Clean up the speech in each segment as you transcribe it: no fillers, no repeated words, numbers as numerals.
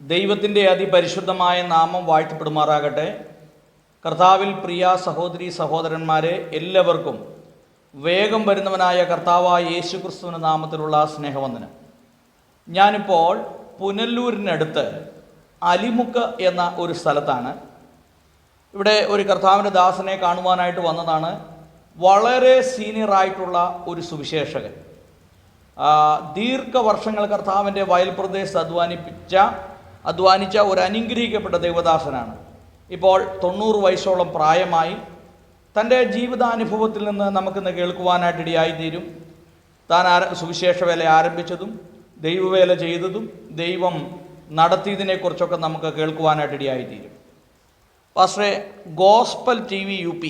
ദൈവത്തിൻ്റെ അതിപരിശുദ്ധമായ നാമം വാഴ്ത്തപ്പെടുമാറാകട്ടെ. കർത്താവിൽ പ്രിയ സഹോദരി സഹോദരന്മാരെ, എല്ലാവർക്കും വേഗം വരുന്നവനായ കർത്താവായ യേശു ക്രിസ്തുവിൻ്റെ നാമത്തിലുള്ള സ്നേഹവന്ദനം. ഞാനിപ്പോൾ പുനലൂരിനടുത്ത് അലിമുക്ക് എന്ന ഒരു സ്ഥലത്താണ്. ഇവിടെ ഒരു കർത്താവിൻ്റെ ദാസനെ കാണുവാനായിട്ട് വന്നതാണ്. വളരെ സീനിയറായിട്ടുള്ള ഒരു സുവിശേഷകൻ, ദീർഘവർഷങ്ങൾ കർത്താവിൻ്റെ വയൽ പ്രദേശത്ത് അധ്വാനിച്ച ഒരു അനുഗ്രഹിക്കപ്പെട്ട ദൈവദാസനാണ്. ഇപ്പോൾ 90 വയസ്സോളം പ്രായമായി. തൻ്റെ ജീവിതാനുഭവത്തിൽ നിന്ന് നമുക്കിന്ന് കേൾക്കുവാനായിട്ട് ഇടയായിത്തീരും. താൻ സുവിശേഷ വേല ആരംഭിച്ചതും ദൈവവേല ചെയ്തതും ദൈവം നടത്തിയതിനെക്കുറിച്ചൊക്കെ നമുക്ക് കേൾക്കുവാനായിട്ട് ഇടയായിത്തീരും. പാസ്റ്ററെ, ഗോസ്പൽ TV UP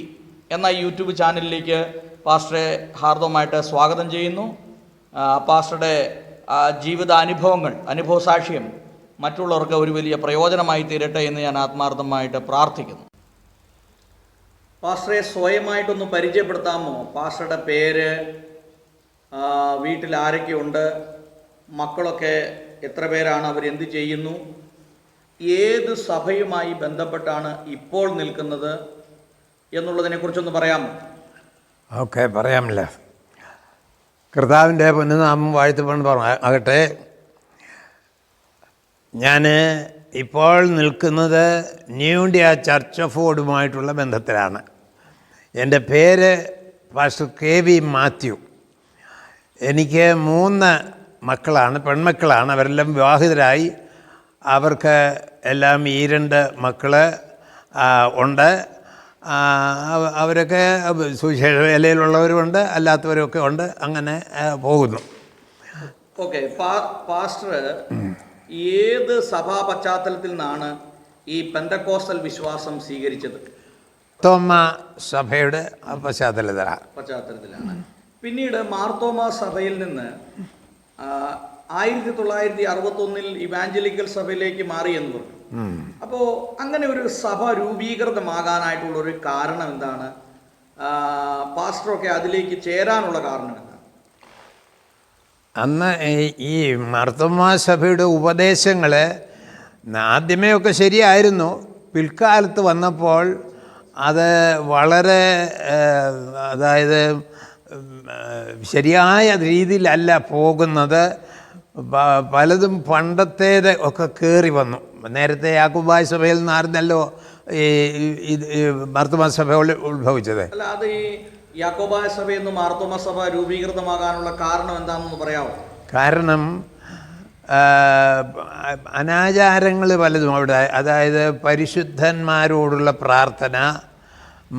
എന്ന യൂട്യൂബ് ചാനലിലേക്ക് പാസ്റ്ററെ ഹാർദവമായിട്ട് സ്വാഗതം ചെയ്യുന്നു. പാസ്റ്ററുടെ ജീവിതാനുഭവങ്ങൾ, അനുഭവസാക്ഷ്യം മറ്റുള്ളവർക്ക് ഒരു വലിയ പ്രയോജനമായി തീരട്ടെ എന്ന് ഞാൻ ആത്മാർത്ഥമായിട്ട് പ്രാർത്ഥിക്കുന്നു. പാസ്റ്ററെ, സ്വയമായിട്ടൊന്ന് പരിചയപ്പെടുത്താമോ? പാസ്റ്ററുടെ പേര്, വീട്ടിൽ ആരൊക്കെയുണ്ട്, മക്കളൊക്കെ എത്ര പേരാണ്, അവരെന്ത് ചെയ്യുന്നു, ഏത് സഭയുമായി ബന്ധപ്പെട്ടാണ് ഇപ്പോൾ നിൽക്കുന്നത് എന്നുള്ളതിനെക്കുറിച്ചൊന്ന് പറയാമോ? ഓക്കെ, പറയാമല്ലോ. കർത്താവിൻ്റെ പൊന്നുനാമം വാഴ്ത്തപ്പെടുന്ന ആകട്ടെ. ഞാൻ ഇപ്പോൾ നിൽക്കുന്നത് ന്യൂ ഇന്ത്യ ചർച്ച് ഓഫ് ഗോഡുമായിട്ടുള്ള ബന്ധത്തിലാണ്. എൻ്റെ പേര് പാസ്റ്റർ KV മാത്യു. എനിക്ക് 3 മക്കളാണ്, പെൺമക്കളാണ്. അവരെല്ലാം വിവാഹിതരായി. അവർക്ക് എല്ലാം 2 മക്കൾ ഉണ്ട്. അവരൊക്കെ സുവിശേഷ വേലയിലുള്ളവരുമുണ്ട്, അല്ലാത്തവരൊക്കെ ഉണ്ട്. അങ്ങനെ പോകുന്നു. ഓക്കെ, പാസ്റ്റർ ഏത് സഭാ പശ്ചാത്തലത്തിൽ നിന്നാണ് ഈ പെന്തക്കോസ്റ്റൽ വിശ്വാസം സ്വീകരിച്ചത്? മാർത്തോമ സഭയുടെ പശ്ചാത്തലത്തിലാണ്. പിന്നീട് മാർത്തോമ സഭയിൽ നിന്ന് 1961 ഇവാഞ്ചലിക്കൽ സഭയിലേക്ക് മാറി എന്ന് പറഞ്ഞു. അപ്പോൾ അങ്ങനെ ഒരു സഭ രൂപീകൃതമാകാനായിട്ടുള്ള ഒരു കാരണം എന്താണ്? പാസ്റ്ററൊക്കെ അതിലേക്ക് ചേരാനുള്ള കാരണം എന്താണ്? അന്ന് ഈ മാർത്തോമാ സഭയുടെ ഉപദേശങ്ങൾ ആദ്യമേ ഒക്കെ ശരിയായിരുന്നു. പിൽക്കാലത്ത് വന്നപ്പോൾ അത് വളരെ, അതായത് ശരിയായ രീതിയിലല്ല പോകുന്നത്. പലതും പണ്ടത്തേത് ഒക്കെ കയറി വന്നു. നേരത്തെ യാക്കോബായ സഭയിൽ നിന്നായിരുന്നല്ലോ ഈ മാർത്തോമാ സഭ ഉത്ഭവിച്ചത്. അല്ല, അത് ഈ യാക്കോബായ സഭയെന്ന് മാർത്തോമാ സഭ രൂപീകൃതമാകാനുള്ള കാരണം എന്താണെന്ന് പറയാമോ? കാരണം അനാചാരങ്ങൾ പലതും അവിടെ, അതായത് പരിശുദ്ധന്മാരോടുള്ള പ്രാർത്ഥന,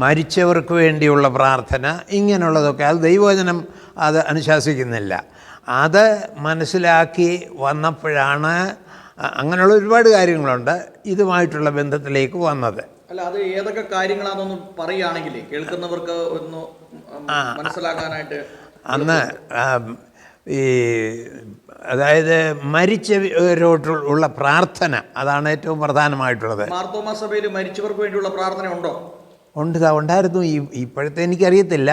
മരിച്ചവർക്ക് വേണ്ടിയുള്ള പ്രാർത്ഥന, ഇങ്ങനെയുള്ളതൊക്കെ അത് ദൈവവചനം അത് അനുശാസിക്കുന്നില്ല. അത് മനസ്സിലാക്കി വന്നപ്പോഴാണ് അങ്ങനെയുള്ള ഒരുപാട് കാര്യങ്ങളുണ്ട് ഇതുമായിട്ടുള്ള ബന്ധത്തിലേക്ക് വന്നത്. അല്ല, അത് ഏതൊക്കെ കാര്യങ്ങളാണെന്നൊന്ന് പറയുകയാണെങ്കിൽ കേൾക്കുന്നവർക്ക് ഒന്ന് മനസ്സിലാക്കാനായിട്ട്. അന്ന് ഈ അതായത് മരിച്ചവരോടുള്ള പ്രാർത്ഥന, അതാണ് ഏറ്റവും പ്രധാനമായിട്ടുള്ളത്. മാർത്തോമാ സഭയിൽ മരിച്ചവർക്ക് വേണ്ടിയുള്ള പ്രാർത്ഥന ഉണ്ടോ? ഉണ്ടായിരുന്നു. ഇപ്പോഴത്തെ എനിക്കറിയത്തില്ല.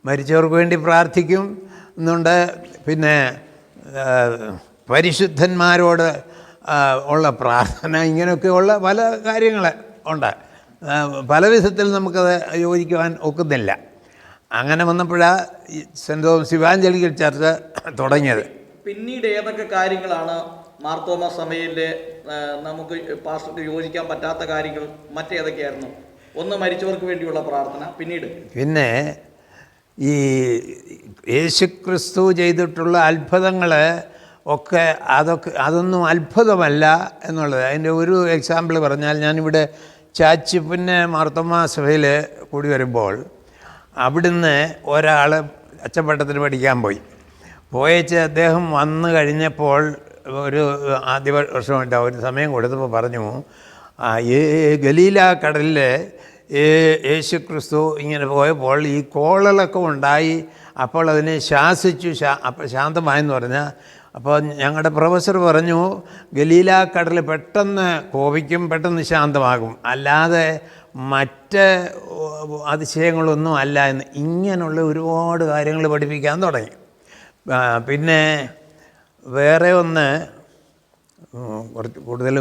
മരിച്ചവർക്ക് വേണ്ടി പ്രാർത്ഥിക്കും എന്നുണ്ട്. പിന്നെ പരിശുദ്ധന്മാരോട് ഉള്ള പ്രാർത്ഥന, ഇങ്ങനെയൊക്കെയുള്ള പല കാര്യങ്ങൾ ഉണ്ട്. പല വിധത്തിൽ നമുക്കത് യോജിക്കുവാൻ ഒക്കുന്നില്ല. അങ്ങനെ വന്നപ്പോഴാണ് സെൻറ് തോമസ് ഇവാഞ്ചലിക്കൽ ചർച്ച് തുടങ്ങിയത്. പിന്നീട് ഏതൊക്കെ കാര്യങ്ങളാണ് മാർത്തോമാ സഭയിലെ നമുക്ക് പാസ്റ്റർക്ക് യോജിക്കാൻ പറ്റാത്ത കാര്യങ്ങൾ മറ്റേതൊക്കെയായിരുന്നു? ഒന്ന്, മരിച്ചവർക്ക് വേണ്ടിയുള്ള പ്രാർത്ഥന. പിന്നെ ഈ യേശുക്രിസ്തു ചെയ്തിട്ടുള്ള അത്ഭുതങ്ങൾ ഒക്കെ, അതൊന്നും അത്ഭുതമല്ല എന്നുള്ളത്. അതിൻ്റെ ഒരു എക്സാമ്പിൾ പറഞ്ഞാൽ, ഞാനിവിടെ ചാച്ചിപ്പിന്നെ മാർത്തോമാ സഭയിൽ കൂടി വരുമ്പോൾ അവിടുന്ന് ഒരാൾ അച്ചപ്പട്ടത്തിന് പഠിക്കാൻ പോയേച്ച് അദ്ദേഹം വന്നു കഴിഞ്ഞപ്പോൾ ഒരു ആദ്യ വർഷമായിട്ട് ഒരു സമയം കൊടുത്തപ്പോൾ പറഞ്ഞു, ഗലീല കടലിൽ യേശുക്രിസ്തു ഇങ്ങനെ പോയപ്പോൾ ഈ കോളലൊക്കെ ഉണ്ടായി. അപ്പോൾ അതിനെ ശാസിച്ചു, അപ്പോൾ ശാന്തമായെന്ന് പറഞ്ഞാൽ, അപ്പോൾ ഞങ്ങളുടെ പ്രൊഫസർ പറഞ്ഞു, ഗലീല കടൽ പെട്ടെന്ന് കോപിക്കും, പെട്ടെന്ന് ശാന്തമാകും, അല്ലാതെ മറ്റ് അതിശയങ്ങളൊന്നും അല്ല എന്ന്. ഇങ്ങനെയുള്ള ഒരുപാട് കാര്യങ്ങൾ പഠിപ്പിക്കാൻ തുടങ്ങി. പിന്നെ വേറെ ഒന്ന്, കുറച്ച് കൂടുതൽ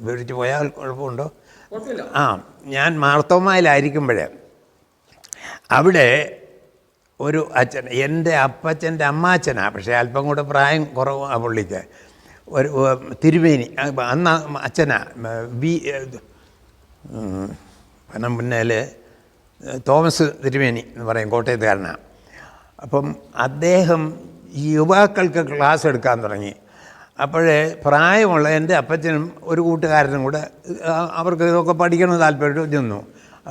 വിവരിച്ച് പോയാൽ കുഴപ്പമുണ്ടോ? കുഴപ്പമില്ല. ആ, ഞാൻ മാർത്തോമായിലായിരിക്കുമ്പോഴേ അവിടെ ഒരു അച്ഛൻ, എൻ്റെ അപ്പച്ചൻ്റെ അമ്മാച്ചനാണ്, പക്ഷേ അല്പം കൂടെ പ്രായം കുറവാണ് പുള്ളിക്ക്. ഒരു തിരുമേനി, അന്ന് അച്ഛനാ പനമ്പുന്നേൽ തോമസ് തിരുമേനി എന്ന് പറയും, കോട്ടയത്തുകാരനാണ്. അപ്പം അദ്ദേഹം ഈ യുവാക്കൾക്ക് ക്ലാസ് എടുക്കാൻ തുടങ്ങി. അപ്പോഴേ പ്രായമുള്ള എൻ്റെ അപ്പച്ചനും ഒരു കൂട്ടുകാരനും കൂടെ അവർക്ക് ഇതൊക്കെ പഠിക്കണം താല്പര്യം ചെന്നു.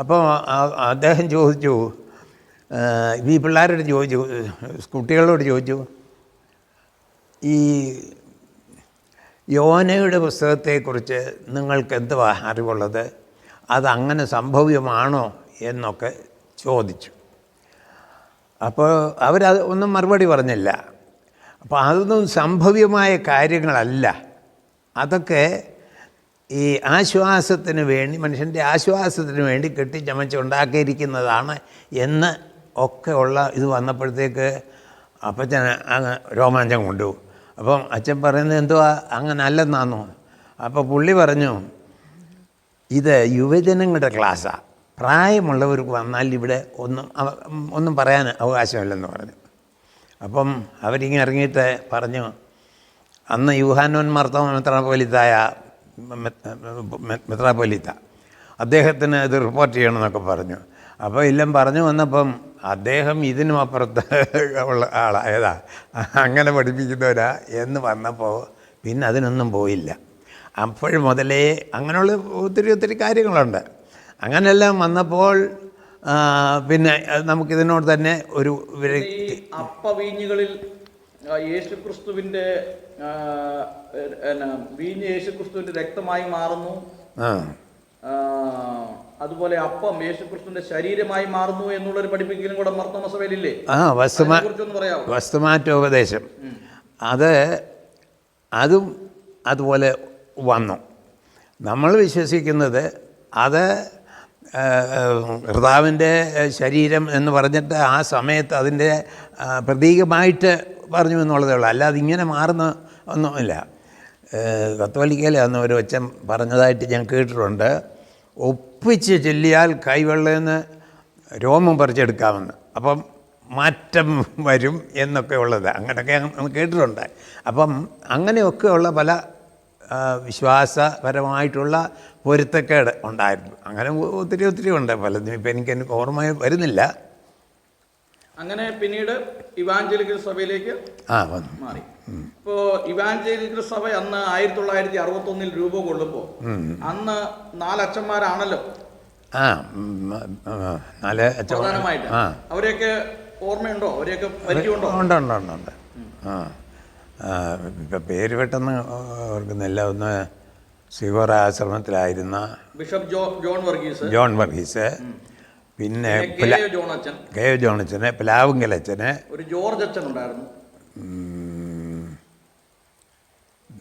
അപ്പോൾ അദ്ദേഹം ചോദിച്ചു, ഈ പിള്ളേരോട് ചോദിച്ചു, കുട്ടികളോട് ചോദിച്ചു, ഈ യോനയുടെ പുസ്തകത്തെക്കുറിച്ച് നിങ്ങൾക്ക് എന്തുവാ അറിവുള്ളത്, അതങ്ങനെ സംഭവ്യമാണോ എന്നൊക്കെ ചോദിച്ചു. അപ്പോൾ അവരത് ഒന്നും മറുപടി പറഞ്ഞില്ല. അപ്പോൾ അതൊന്നും സംഭവ്യമായ കാര്യങ്ങളല്ല, അതൊക്കെ ഈ ആശ്വാസത്തിന് വേണ്ടി, മനുഷ്യൻ്റെ ആശ്വാസത്തിന് വേണ്ടി കെട്ടിച്ചമച്ചുണ്ടാക്കിയിരിക്കുന്നതാണ് എന്ന് ഒക്കെ ഉള്ള ഇത് വന്നപ്പോഴത്തേക്ക് അപ്പച്ചൻ അങ്ങ് രോമാഞ്ചം കൊണ്ടു. അപ്പം അച്ഛൻ പറയുന്നത് എന്തുവാ അങ്ങനെ അല്ലെന്നാന്നോ? അപ്പോൾ പുള്ളി പറഞ്ഞു, ഇത് യുവജനങ്ങളുടെ ക്ലാസ്സാണ്, പ്രായമുള്ളവർക്ക് വന്നാൽ ഇവിടെ ഒന്നും പറയാൻ അവകാശമില്ലെന്ന് പറഞ്ഞു. അപ്പം അവരിങ്ങനെ ഇറങ്ങിയിട്ട് പറഞ്ഞു, അന്ന് യൂഹാനോൻ മാർത്തോമാ മെത്രാപ്പൊലീത്ത അദ്ദേഹത്തിന് ഇത് റിപ്പോർട്ട് ചെയ്യണമെന്നൊക്കെ പറഞ്ഞു. അപ്പോൾ എല്ലാം പറഞ്ഞു വന്നപ്പം അദ്ദേഹം ഇതിനും അപ്പുറത്ത് ഉള്ള ആളായതാ, അങ്ങനെ പഠിപ്പിക്കുന്നവരാ എന്ന് വന്നപ്പോൾ പിന്നെ അതിനൊന്നും പോയില്ല. അപ്പോൾ മുതലേ അങ്ങനെയുള്ള ഒത്തിരി കാര്യങ്ങളുണ്ട്. അങ്ങനെയെല്ലാം വന്നപ്പോൾ പിന്നെ നമുക്കിതിനോട് തന്നെ ഒരു അപ്പവീഞ്ഞുകളിൽ യേശുക്രിസ്തുവിൻ്റെ വീഞ്ഞ് യേശുക്രിസ്തുവിൻ്റെ രക്തമായി മാറുന്നു, അതുപോലെ അപ്പം യേശുക്രിസ്തുവിന്റെ ശരീരമായി മാറുന്നു എന്നുള്ളൊരു പഠിപ്പിക്കലും കൂടെ മാർത്തോമാ സഭയിലില്ലേ? വസ്തുമാറ്റോപദേശം അതും അതുപോലെ വന്നു. നമ്മൾ വിശ്വസിക്കുന്നത് അത് കർത്താവിൻ്റെ ശരീരം എന്ന് പറഞ്ഞിട്ട് ആ സമയത്ത് അതിൻ്റെ പ്രതീകമായിട്ട് പറഞ്ഞു എന്നുള്ളതേ ഉള്ളൂ, അല്ലാതെ ഇങ്ങനെ മാറുന്ന ഒന്നുമില്ല. കത്തോലിക്കയിൽ അന്ന് ഒരു അച്ഛൻ പറഞ്ഞതായിട്ട് ഞാൻ കേട്ടിട്ടുണ്ട്, ഒപ്പിച്ച് ചെല്ലിയാൽ കൈവെള്ളയെന്ന് രോമം പറിച്ചെടുക്കാമെന്ന്, അപ്പം മാറ്റം വരും എന്നൊക്കെ ഉള്ളത് ഉള്ളതൊക്കെ കേട്ടിട്ടുണ്ട്. അപ്പം അങ്ങനെയൊക്കെയുള്ള പല വിശ്വാസപരമായിട്ടുള്ള പൊരുത്തക്കേട് ഉണ്ടായിരുന്നു. അങ്ങനെ ഒത്തിരി ഉണ്ട് പലതും, ഇപ്പം എനിക്ക് ഓർമ്മ വരുന്നില്ല. അങ്ങനെ പിന്നീട് ഇവാഞ്ചലിക്കൽ സഭയിലേക്ക് മാറി. ഇപ്പോൾ ഇവാഞ്ചലിക്കൽ സഭ അന്ന് 1961 രൂപം കൊള്ളുമ്പോൾ അന്ന് 4 അച്ഛന്മാരാണല്ലോ പ്രധാനമായിട്ട്. അവരെയൊക്കെ ഓർമ്മയുണ്ടോ? അവരെയൊക്കെ പരിചയമുണ്ടോ? ഉണ്ട്. ഇപ്പം പേര് പെട്ടെന്ന് ഓർക്കുന്നില്ല. ഒന്ന് സിഗോറ ആശ്രമത്തിലായിരുന്ന ബിഷപ്പ് ജോൺ വർഗീസ്, പിന്നെ കെ ജോണച്ചന്, പ്ലാവുങ്കലച്ചന്, ഒരു ജോർജ് അച്ഛൻ ഉണ്ടായിരുന്നു.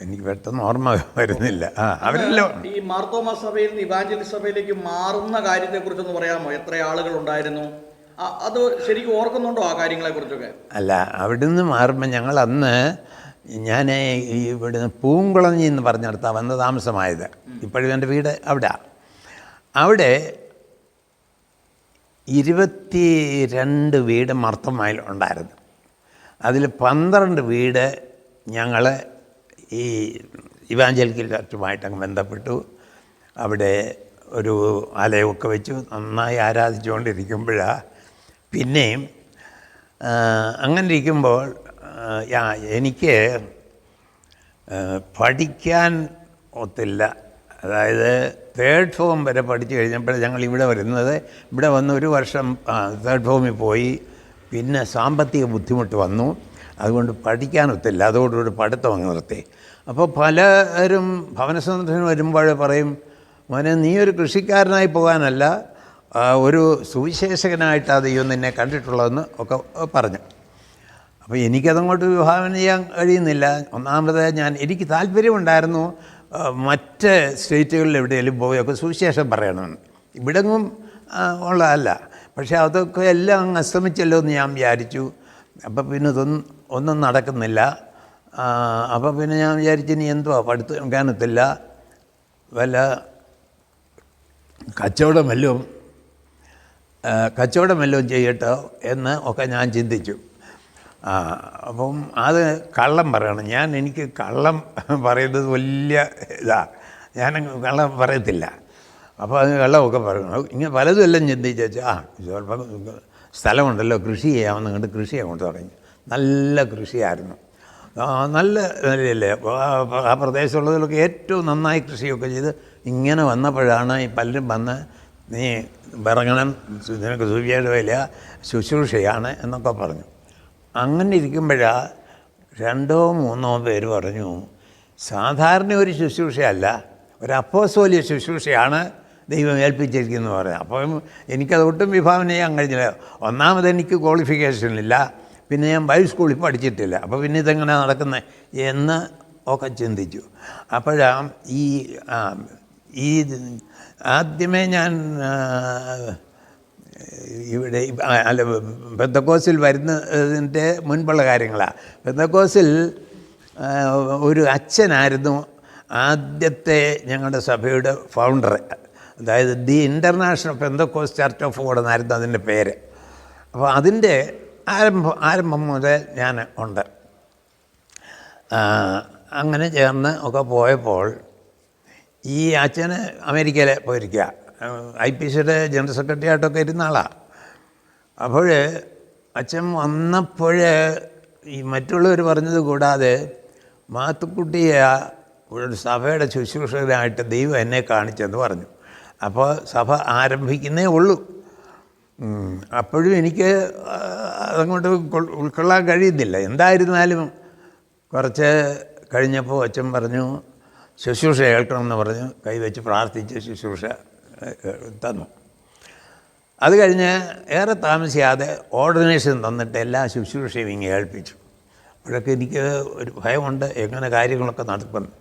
എനിക്ക് പെട്ടെന്ന് ഓർമ്മ വരുന്നില്ല. അവരെല്ലാം ഈ മാർത്തോമാ സഭയിൽ നിന്ന് ഇവാഞ്ചലിസ്റ്റ് സഭയിലേക്ക് മാറുന്ന കാര്യത്തെ കുറിച്ചൊന്ന് പറയാമോ? എത്ര ആളുകൾ ഉണ്ടായിരുന്നു? അത് ശരിക്കും ഓർക്കുന്നുണ്ടോ ആ കാര്യങ്ങളെ കുറിച്ചൊക്കെ? അല്ല, അവിടുന്ന് മാറുമ്പോൾ ഞങ്ങൾ അന്ന് ഞാൻ ഇവിടുന്ന് പൂങ്കുളഞ്ഞി എന്ന് പറഞ്ഞിടത്താണ് വന്ന് താമസമായത്. ഇപ്പോഴും എൻ്റെ വീട് അവിടെ 22 വീട് മാർത്തോമായിൽ ഉണ്ടായിരുന്നു. അതിൽ 12 വീട് ഞങ്ങൾ ഈ ഇവാഞ്ചലിക്കൽ ചർച്ചുമായിട്ടങ്ങ് ബന്ധപ്പെട്ടു. അവിടെ ഒരു ആലയമൊക്കെ വെച്ചു നന്നായി ആരാധിച്ചുകൊണ്ടിരിക്കുമ്പോഴാണ് പിന്നെയും അങ്ങനെ ഇരിക്കുമ്പോൾ എനിക്ക് പഠിക്കാൻ ഒത്തില്ല. അതായത് 3rd ഫോം വരെ പഠിച്ചു കഴിഞ്ഞപ്പോൾ ഞങ്ങൾ ഇവിടെ വരുന്നത്, ഇവിടെ വന്ന് 1 വർഷം 3rd ഫോമിൽ പോയി. പിന്നെ സാമ്പത്തിക ബുദ്ധിമുട്ട് വന്നു, അതുകൊണ്ട് പഠിക്കാനൊത്തില്ല. അതോടുകൂടി പഠിത്തം അങ്ങ് നിർത്തി. അപ്പോൾ പലരും ഭവനസന്ദർശനം വരുമ്പോൾ പറയും, മോനെ നീ ഒരു കൃഷിക്കാരനായി പോകാനല്ല, ഒരു സുവിശേഷകനായിട്ടാണ് ദൈവം നിന്നെ കണ്ടിട്ടുള്ളതെന്ന് ഒക്കെ പറഞ്ഞു. അപ്പോൾ എനിക്കതങ്ങോട്ട് വിഭാവന ചെയ്യാൻ കഴിയുന്നില്ല. ഒന്നാമത് എനിക്ക് താല്പര്യമുണ്ടായിരുന്നു മറ്റ് സ്റ്റേറ്റുകളിൽ എവിടെയെങ്കിലും പോയൊക്കെ സുവിശേഷം പറയണമെന്ന്. ഇവിടെങ്ങും ഉള്ളതല്ല. പക്ഷേ അതൊക്കെ എല്ലാം അങ്ങ് അസ്തമിച്ചല്ലോ എന്ന് ഞാൻ വിചാരിച്ചു. അപ്പം പിന്നെ ഒന്നും നടക്കുന്നില്ല. അപ്പോൾ പിന്നെ ഞാൻ വിചാരിച്ചു ഇനി എന്തുവാ പഠിത്തം കാണത്തില്ല, വല്ല കച്ചവടം വല്ലതും ചെയ്യട്ടോ എന്ന് ഒക്കെ ഞാൻ ചിന്തിച്ചു. അപ്പം അത് കള്ളം പറയണം. എനിക്ക് കള്ളം പറയുന്നത് വലിയ ഞാൻ കള്ളം പറയത്തില്ല. അപ്പോൾ അത് കള്ളമൊക്കെ പറയണം. ഇങ്ങനെ പലതും എല്ലാം ചിന്തിച്ച് ചിലപ്പം സ്ഥലമുണ്ടല്ലോ, കൃഷി ചെയ്യാമെന്ന് കണ്ട് കൃഷി അങ്ങോട്ട് തുടങ്ങി. നല്ല കൃഷിയായിരുന്നു, നല്ല നിലയല്ലേ. ആ പ്രദേശമുള്ളതിലൊക്കെ ഏറ്റവും നന്നായി കൃഷിയൊക്കെ ചെയ്ത് ഇങ്ങനെ വന്നപ്പോഴാണ് ഈ പലരും വന്ന് നീ ഇറങ്ങണം, നിനക്ക് സുവിശേഷമില്ല, ശുശ്രൂഷയാണ് എന്നൊക്കെ പറഞ്ഞു. അങ്ങനെ ഇരിക്കുമ്പോഴാണ് 2 or 3 പേര് പറഞ്ഞു, സാധാരണ ഒരു ശുശ്രൂഷയല്ല, ഒരു അപ്പോസ്തോലിക ശുശ്രൂഷയാണ് ദൈവം ഏൽപ്പിച്ചിരിക്കുന്നു പറയാം. അപ്പം എനിക്കതൊട്ടും വിഭാവന ചെയ്യാൻ കഴിഞ്ഞില്ല. ഒന്നാമത് എനിക്ക് ക്വാളിഫിക്കേഷനില്ല, പിന്നെ ഞാൻ ബൈബിൾ സ്കൂളിൽ പഠിച്ചിട്ടില്ല. അപ്പോൾ പിന്നെ ഇതെങ്ങനെ നടക്കുന്നത് എന്ന് ഒക്കെ ചിന്തിച്ചു. അപ്പോഴാണ് ഈ ആദ്യമേ ഞാൻ ഇവിടെ പെന്തക്കോസിൽ വരുന്നതിൻ്റെ മുൻപുള്ള കാര്യങ്ങളാണ്. പെന്തക്കോസിൽ ഒരു അച്ഛനായിരുന്നു ആദ്യത്തെ ഞങ്ങളുടെ സഭയുടെ ഫൗണ്ടർ. അതായത് the international Pentecost church of God എന്നായിരുന്നു അതിൻ്റെ പേര്. അപ്പോൾ അതിൻ്റെ ആരംഭം മുതൽ ഞാൻ ഉണ്ട്. അങ്ങനെ ചേർന്ന് ഒക്കെ പോയപ്പോൾ ഈ അച്ഛന് അമേരിക്കയിൽ പോയിരിക്കുക, IPCയുടെ ജനറൽ സെക്രട്ടറി ആയിട്ടൊക്കെ ഇരുന്ന ആളാണ്. അപ്പോൾ അച്ഛൻ വന്നപ്പോൾ ഈ മറ്റുള്ളവർ പറഞ്ഞത് കൂടാതെ മാത്തുക്കുട്ടിയെ ഒരു സഭയുടെ ശുശ്രൂഷകനായിട്ട് ദൈവം എന്നെ കാണിച്ചെന്ന് പറഞ്ഞു. അപ്പോൾ സഭ ആരംഭിക്കുന്നേ ഉള്ളൂ. അപ്പോഴും എനിക്ക് അതങ്ങോട്ട് ഉൾക്കൊള്ളാൻ കഴിയുന്നില്ല. എന്തായിരുന്നാലും കുറച്ച് കഴിഞ്ഞപ്പോൾ അച്ഛൻ പറഞ്ഞു ശുശ്രൂഷ കേൾക്കണമെന്ന് പറഞ്ഞു, കൈവച്ച് പ്രാർത്ഥിച്ച് ശുശ്രൂഷ തന്നു. അത് കഴിഞ്ഞ് ഏറെ താമസിയാതെ ഓർഡിനേഷൻ തന്നിട്ട് എല്ലാ ശുശ്രൂഷയും ഇങ്ങനെ ഏൽപ്പിച്ചു. അപ്പോഴൊക്കെ എനിക്ക് ഒരു ഭയമുണ്ട്, എങ്ങനെ കാര്യങ്ങളൊക്കെ നടക്കുന്നു.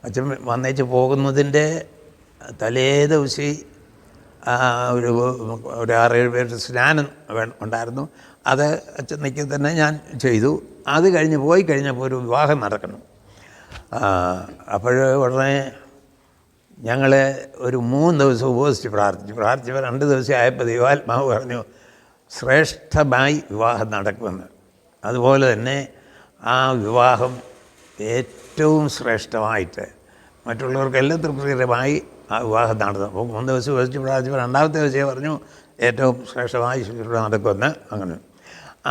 അച്ഛൻ വന്നേച്ച് പോകുന്നതിൻ്റെ തലേ ദിവസം ഒരു 6-7 പേരുടെ സ്നാനം ഉണ്ടായിരുന്നു. അത് അച്ഛൻ നിൽക്കി തന്നെ ഞാൻ ചെയ്തു. അത് പോയി കഴിഞ്ഞപ്പോൾ ഒരു വിവാഹം നടക്കണം. അപ്പോൾ ഉടനെ ഞങ്ങൾ ഒരു 3 ദിവസം ഉപവസിച്ച് പ്രാർത്ഥിച്ചപ്പോൾ 2 ദിവസം ആയപ്പോൾ ദൈവാത്മാവ് പറഞ്ഞു ശ്രേഷ്ഠമായി വിവാഹം നടക്കുമെന്ന്. അതുപോലെ തന്നെ ആ വിവാഹം ഏറ്റവും ശ്രേഷ്ഠമായിട്ട് മറ്റുള്ളവർക്കെല്ലാം തൃപ്തികരമായി ആ വിവാഹം നടന്നു. അപ്പോൾ 3 ദിവസം ഉപവസിച്ച് പ്രാർത്ഥിച്ചപ്പോൾ 2ാമത്തെ ദിവസം പറഞ്ഞു ഏറ്റവും ശ്രേഷ്ഠമായി ശുശ്രൂഷ നടക്കുമെന്ന്. അങ്ങനെ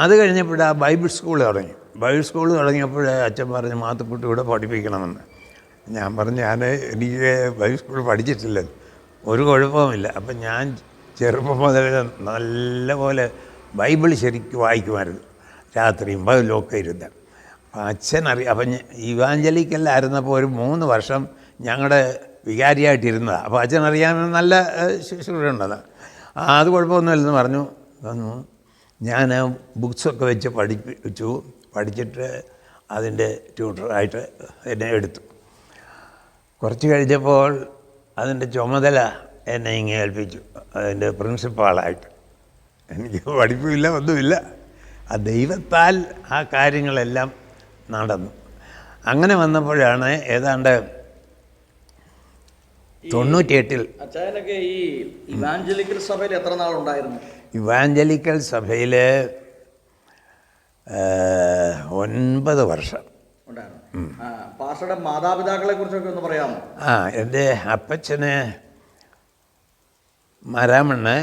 അത് കഴിഞ്ഞപ്പോൾ ആ ബൈബിൾ സ്കൂൾ തുടങ്ങി. ബൈബിൾ സ്കൂൾ തുടങ്ങിയപ്പോൾ അച്ഛൻ പറഞ്ഞു മാത്തുക്കുട്ടി ഇവിടെ പഠിപ്പിക്കണമെന്ന്. ഞാൻ പറഞ്ഞു എനിക്ക് ബൈബിൾ സ്കൂൾ പഠിച്ചിട്ടില്ല, ഒരു കുഴപ്പവുമില്ല. അപ്പം ഞാൻ ചെറുപ്പം മുതൽ നല്ലപോലെ ബൈബിൾ ശരിക്കും വായിക്കുമായിരുന്നു, രാത്രിയും പകലൊക്കെ ഇരുന്ന്. അപ്പം അച്ഛനറിയാം. അപ്പം ഇവാഞ്ചലിക്കലായിരുന്നപ്പോൾ ഒരു 3 വർഷം ഞങ്ങളുടെ വികാരിയായിട്ടിരുന്നതാണ്. അപ്പോൾ അച്ഛനറിയാമെന്ന് നല്ല ശുശ്രൂഷ ഉണ്ടെന്ന്. അത് കുഴപ്പമൊന്നുമില്ലെന്ന് പറഞ്ഞു തന്നു. ഞാൻ ബുക്സൊക്കെ വെച്ച് പഠിച്ചിട്ട് അതിൻ്റെ ട്യൂട്ടറായിട്ട് എന്നെ എടുത്തു. കുറച്ച് കഴിഞ്ഞപ്പോൾ അതിൻ്റെ ചുമതല എന്നെ ഇങ്ങനെ ഏൽപ്പിച്ചു, അതിൻ്റെ പ്രിൻസിപ്പാളായിട്ട്. എനിക്ക് പഠിപ്പില്ല, ഒന്നുമില്ല. ആ ദൈവത്താൽ ആ കാര്യങ്ങളെല്ലാം നടന്നു. അങ്ങനെ വന്നപ്പോഴാണ് ഏതാണ്ട് 98 അച്ചായനൊക്കെ ഈ ഇവാഞ്ചലിക്കൽ സഭയിൽ എത്ര നാളുണ്ടായിരുന്നു? ഇവാഞ്ചലിക്കൽ സഭയിൽ 9 വർഷം ഉണ്ടായിരുന്നു. പാസ്റ്ററുടെ മാതാപിതാക്കളെ കുറിച്ചൊക്കെ ഒന്ന് പറയാമോ? എൻ്റെ അപ്പച്ചന് മരാമണ്ണ്,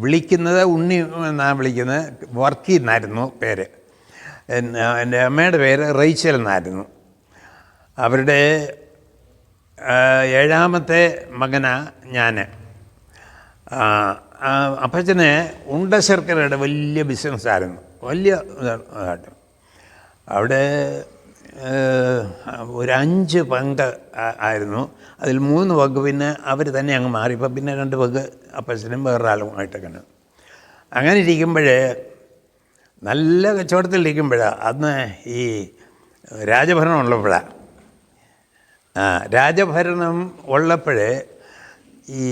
വിളിക്കുന്നത് ഉണ്ണി എന്നാണ് വിളിക്കുന്നത്, വർക്കി എന്നായിരുന്നു പേര്. എൻ്റെ അമ്മയുടെ പേര് റേച്ചൽ എന്നായിരുന്നു. അവരുടെ 7ാമത്തെ മകനാണ് ഞാൻ. അപ്പച്ചന് ഉണ്ടശർക്കരയുടെ വലിയ ബിസിനസ്സായിരുന്നു, വലിയ ഇതായിട്ട്. അവിടെ ഒരു 5 പങ്ക് ആയിരുന്നു. അതിൽ 3 പങ്ക് പിന്നെ അവർ തന്നെ അങ്ങ് മാറിയപ്പോൾ പിന്നെ 2 പങ്ക് അപ്പച്ചനും വേറൊരാളുമായിട്ടൊക്കെയാണ്. അങ്ങനെ ഇരിക്കുമ്പോൾ നല്ല കച്ചവടത്തിലിരിക്കുമ്പോഴാണ് അന്ന് ഈ രാജഭരണം ഉള്ളപ്പോഴാണ്. രാജഭരണം ഉള്ളപ്പോൾ ഈ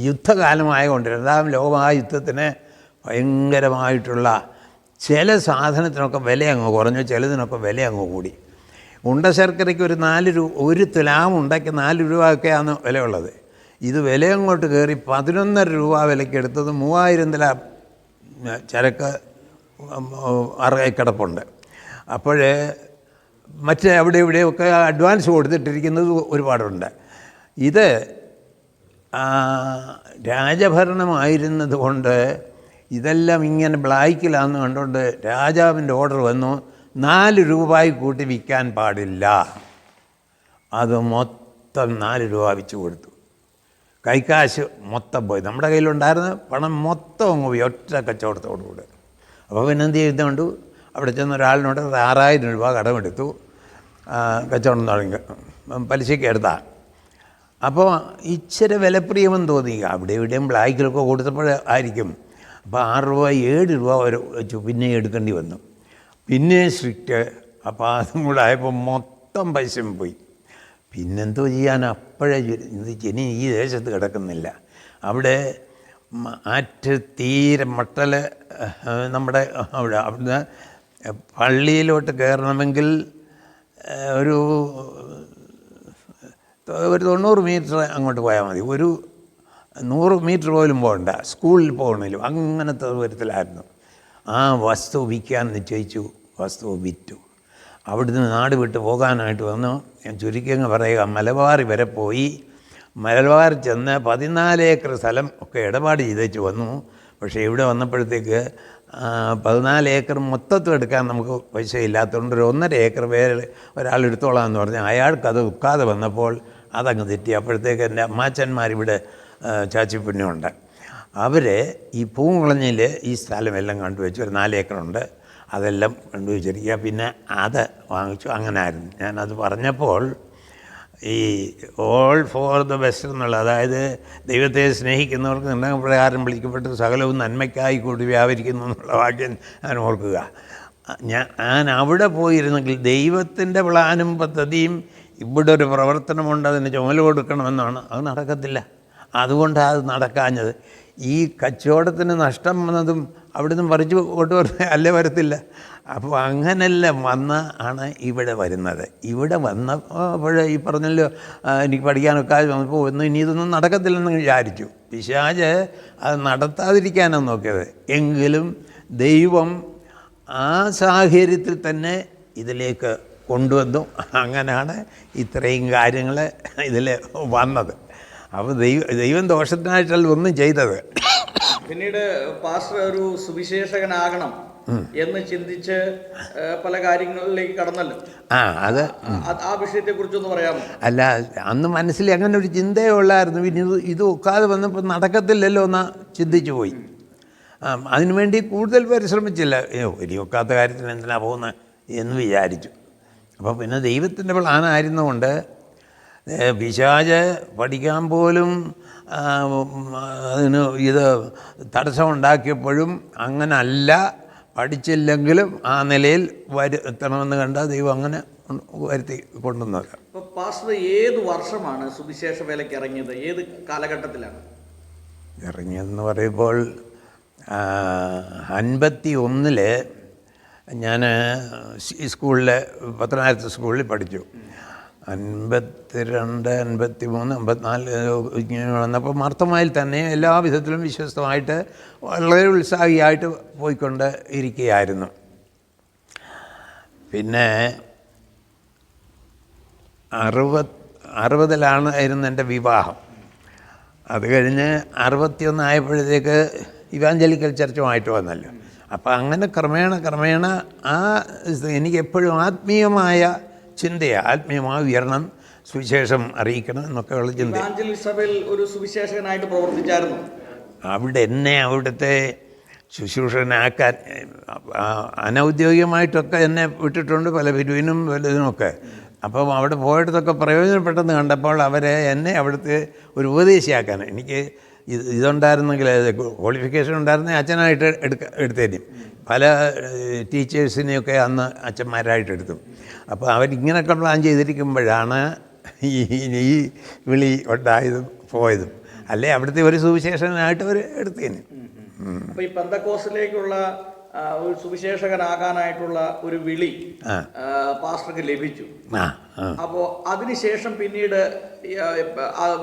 യുദ്ധകാലമായതുകൊണ്ട് 2ാം ലോകമഹായുദ്ധത്തിന് ഭയങ്കരമായിട്ടുള്ള ചില സാധനത്തിനൊക്കെ വില അങ്ങ് കുറഞ്ഞു, ചിലതിനൊക്കെ വില അങ്ങ് കൂടി. ഉണ്ട ശർക്കരയ്ക്ക് ഒരു 4 രൂപ, ഒരു തുലാം ഉണ്ടാക്കി 4 രൂപയൊക്കെയാണ് വിലയുള്ളത്. ഇത് വില അങ്ങോട്ട് കയറി 11.5 രൂപ വിലയ്ക്ക് എടുത്തത് 3000 തില ചരക്ക് കിടപ്പുണ്ട്. അപ്പോൾ മറ്റ് അവിടെ ഇവിടെയൊക്കെ അഡ്വാൻസ് കൊടുത്തിട്ടിരിക്കുന്നത് ഒരുപാടുണ്ട്. ഇത് രാജഭരണമായിരുന്നത് കൊണ്ട് ഇതെല്ലാം ഇങ്ങനെ ബ്ലാക്കിലാന്ന് കണ്ടുകൊണ്ട് രാജാവിൻ്റെ ഓർഡർ വന്നു, 4 രൂപയ്ക്ക് കൂട്ടി വിൽക്കാൻ പാടില്ല. അത് മൊത്തം 4 രൂപ വെച്ച് കൊടുത്തു. കൈക്കാശ് മൊത്തം പോയി. നമ്മുടെ കയ്യിലുണ്ടായിരുന്ന പണം മൊത്തം അങ്ങ് പോയി ഒറ്റ കച്ചവടത്തോടുകൂടെ. അപ്പോൾ പിന്നെ എന്ത് ചെയ്തുകൊണ്ട് അവിടെ ചെന്ന ഒരാളിനോട് 6000 രൂപ കടമെടുത്തു, കച്ചവടം തുടങ്ങി, പലിശയ്ക്ക് എടുത്താൽ. അപ്പോൾ ഇച്ചിരി വിലപ്രിയമെന്ന് തോന്നി. അവിടെ ഇവിടെയും ബ്ലാക്കിലൊക്കെ കൊടുത്തപ്പോൾ ആയിരിക്കും. അപ്പോൾ 6 രൂപ 7 രൂപ വരെ വെച്ചു. പിന്നെ എടുക്കേണ്ടി വന്നു. പിന്നെ സ്ട്രിക്റ്റ്. അപ്പോൾ അതും കൂടെ ആയപ്പോൾ മൊത്തം പൈസയും പോയി. പിന്നെന്തോ ചെയ്യാൻ? അപ്പോഴേ ഇനി ഈ ദേശത്ത് കിടക്കുന്നില്ല. അവിടെ ആറ്റ് തീരെ മട്ടൽ നമ്മുടെ അവിടുന്ന് പള്ളിയിലോട്ട് കയറണമെങ്കിൽ ഒരു 90 മീറ്റർ അങ്ങോട്ട് പോയാൽ മതി. ഒരു 100 മീറ്റർ പോലും പോകണ്ട. സ്കൂളിൽ പോകണമല്ലോ. അങ്ങനത്തെ തരത്തിലായിരുന്നു. ആ വസ്തു വിൽക്കാൻ നിശ്ചയിച്ചു. വസ്തു വിറ്റു. അവിടുന്ന് നാട് വിട്ട് പോകാനായിട്ട് വന്നു. ഞാൻ ചുരുക്കി അങ്ങ് പറയുക, മലബാർ വരെ പോയി. മലബാർ ചെന്ന് 14 ഏക്കർ സ്ഥലം ഒക്കെ ഇടപാട് ചെയ്തേച്ച് വന്നു. പക്ഷേ ഇവിടെ വന്നപ്പോഴത്തേക്ക് 14 ഏക്കർ മൊത്തത്തിൽ എടുക്കാൻ നമുക്ക് പൈസ ഇല്ലാത്തതുകൊണ്ട് ഒരു 1.5 ഏക്കർ വേറെ ഒരാൾ എടുത്തോളാമെന്ന് പറഞ്ഞ് അയാൾക്കത് ഒക്കാതെ വന്നപ്പോൾ അതങ്ങ് തെറ്റി. അപ്പോഴത്തേക്ക് എൻ്റെ അമ്മാച്ചന്മാരിവിടെ ചാച്ചിപ്പുണ്യമുണ്ട്. അവർ ഈ പൂങ്കുളഞ്ഞിൽ ഈ സ്ഥലമെല്ലാം കണ്ടുവച്ചു. ഒരു 4 ഏക്കറുണ്ട്. അതെല്ലാം കണ്ടുവച്ചിരിക്കുക. പിന്നെ അത് വാങ്ങിച്ചു. അങ്ങനെ ആയിരുന്നു. ഞാനത് പറഞ്ഞപ്പോൾ ഈ ഓൾ ഫോർ ദ ബെസ്റ്റ് എന്നുള്ള, അതായത് ദൈവത്തെ സ്നേഹിക്കുന്നവർക്ക് നിർണയപ്രകാരം വിളിക്കപ്പെട്ട് സകലവും നന്മയ്ക്കായി കൂടി വ്യാപരിക്കുന്നു എന്നുള്ള വാക്യം ഞാൻ ഓർക്കുക. ഞാൻ അവിടെ പോയിരുന്നെങ്കിൽ ദൈവത്തിൻ്റെ പ്ലാനും പദ്ധതിയും ഇവിടെ ഒരു പ്രവർത്തനമുണ്ട്, അതിന് ചുമല് കൊടുക്കണമെന്നാണ്. അത് നടക്കത്തില്ല. അതുകൊണ്ടാണ് അത് നടക്കാഞ്ഞത്. ഈ കച്ചവടത്തിന് നഷ്ടം വന്നതും അവിടുന്ന് പറിച്ചു കൊണ്ടുവരുന്ന അല്ലേ വരത്തില്ല. അപ്പോൾ അങ്ങനെല്ലാം ആണ് ഇവിടെ വരുന്നത്. ഇവിടെ വന്നപ്പോൾ ഈ പറഞ്ഞല്ലോ, എനിക്ക് പഠിക്കാനൊക്കെ വന്നപ്പോൾ ഇനി ഇതൊന്നും നടക്കത്തില്ലെന്ന് വിചാരിച്ചു. പിശാച് അത് നടത്താതിരിക്കാനാണ് നോക്കിയത്. എങ്കിലും ദൈവം ആ സാഹചര്യത്തിൽ തന്നെ ഇതിലേക്ക് കൊണ്ടുവന്നു. അങ്ങനെയാണ് ഇത്രയും കാര്യങ്ങൾ ഇതിൽ വന്നത്. അപ്പോൾ ദൈവം ദോഷത്തിനായിട്ടല്ല ഒന്നും ചെയ്തത്. പിന്നീട് പാസ്റ്റർ ഒരു സുവിശേഷകനാകണം എന്ന് ചിന്തിച്ച് പല കാര്യങ്ങളിലേക്ക് കടന്നല്ലോ. അത് ആ വിഷയത്തെ കുറിച്ചൊന്ന് പറയാമോ? അല്ല, അന്ന് മനസ്സിൽ അങ്ങനെ ഒരു ചിന്തയേ ഉള്ളായിരുന്നു. പിന്നെ ഇത് ഒക്കാതെ വന്നപ്പോൾ നടക്കത്തില്ലല്ലോ എന്ന് ചിന്തിച്ചു പോയി. അതിനുവേണ്ടി കൂടുതൽ പരിശ്രമിച്ചില്ല. ഇനി ഒക്കാത്ത കാര്യത്തിന് എന്തിനാ പോകുന്നത് എന്ന് വിചാരിച്ചു. അപ്പോൾ പിന്നെ ദൈവത്തിൻ്റെ പ്ലാനായിരുന്നുകൊണ്ട് പിശാച് പഠിക്കാൻ പോലും അതിന് ഇത് തടസ്സമുണ്ടാക്കിയപ്പോഴും അങ്ങനല്ല, പഠിച്ചില്ലെങ്കിലും ആ നിലയിൽ വരുത്തണമെന്ന് കണ്ട ദൈവം അങ്ങനെ വരുത്തി കൊണ്ടുവന്നത്. അപ്പോൾ പാസ്റ്റർ ഏത് വർഷമാണ് സുവിശേഷ വേലയ്ക്ക് ഇറങ്ങിയത്? ഏത് കാലഘട്ടത്തിലാണ് ഇറങ്ങിയതെന്ന് പറയുമ്പോൾ 51 ഞാൻ സ്കൂളിൽ പത്തനാപുരത്ത് സ്കൂളിൽ പഠിച്ചു. 52, 53, 54 ഇങ്ങനെ വന്നപ്പോൾ മാർത്തമായിൽ തന്നെ എല്ലാ വിധത്തിലും വിശ്വസ്തമായിട്ട് വളരെ ഉത്സാഹിയായിട്ട് പോയിക്കൊണ്ട് ഇരിക്കുകയായിരുന്നു. പിന്നെ 60-ലായിരുന്നു എൻ്റെ വിവാഹം. അത് കഴിഞ്ഞ് 61 ആയപ്പോഴത്തേക്ക് ഇവാഞ്ചലിക്കൽ ചർച്ചുമായിട്ട് വന്നല്ലോ. അപ്പോൾ അങ്ങനെ ക്രമേണ എനിക്കെപ്പോഴും ആത്മീയമായ ചിന്തയാണ്, ആത്മീയമായ ഉയരണം, സുവിശേഷം അറിയിക്കണം എന്നൊക്കെ ഉള്ള ചിന്ത. സഭയിൽ ഒരു സുവിശേഷകനായിട്ട് പ്രവർത്തിച്ചായിരുന്നു. എന്നെ അവിടുത്തെ ശുശ്രൂഷകനാക്കാൻ അനൗദ്യോഗികമായിട്ടൊക്കെ എന്നെ വിട്ടിട്ടുണ്ട്, പല പിരിവിനും വലുതിനുമൊക്കെ. അപ്പം അവിടെ പോയിടത്തൊക്കെ പ്രയോജനപ്പെട്ടെന്ന് കണ്ടപ്പോൾ എന്നെ അവിടുത്തെ ഒരു ഉപദേശിയാക്കാൻ, എനിക്ക് ഇതുണ്ടായിരുന്നെങ്കിൽ ക്വാളിഫിക്കേഷൻ ഉണ്ടായിരുന്നെങ്കിൽ അച്ഛനായിട്ട് എടുത്തേരും. പല ടീച്ചേഴ്സിനെയൊക്കെ അന്ന് അച്ഛന്മാരായിട്ട് എടുത്തു. അപ്പോൾ അവരിങ്ങനെയൊക്കെ പ്ലാൻ ചെയ്തിരിക്കുമ്പോഴാണ് ഈ വിളി ഉണ്ടായതും പോയതും. അല്ലേ അവിടുത്തെ ഒരു സുവിശേഷനായിട്ട് അവർ എടുത്തേന്. അപ്പോൾ ഈ പെന്തക്കോസ്തിലേക്കുള്ള ഒരു സുവിശേഷകനാകാനായിട്ടുള്ള ഒരു വിളി പാസ്റ്റർക്ക് ലഭിച്ചു. അപ്പോൾ അതിനുശേഷം പിന്നീട്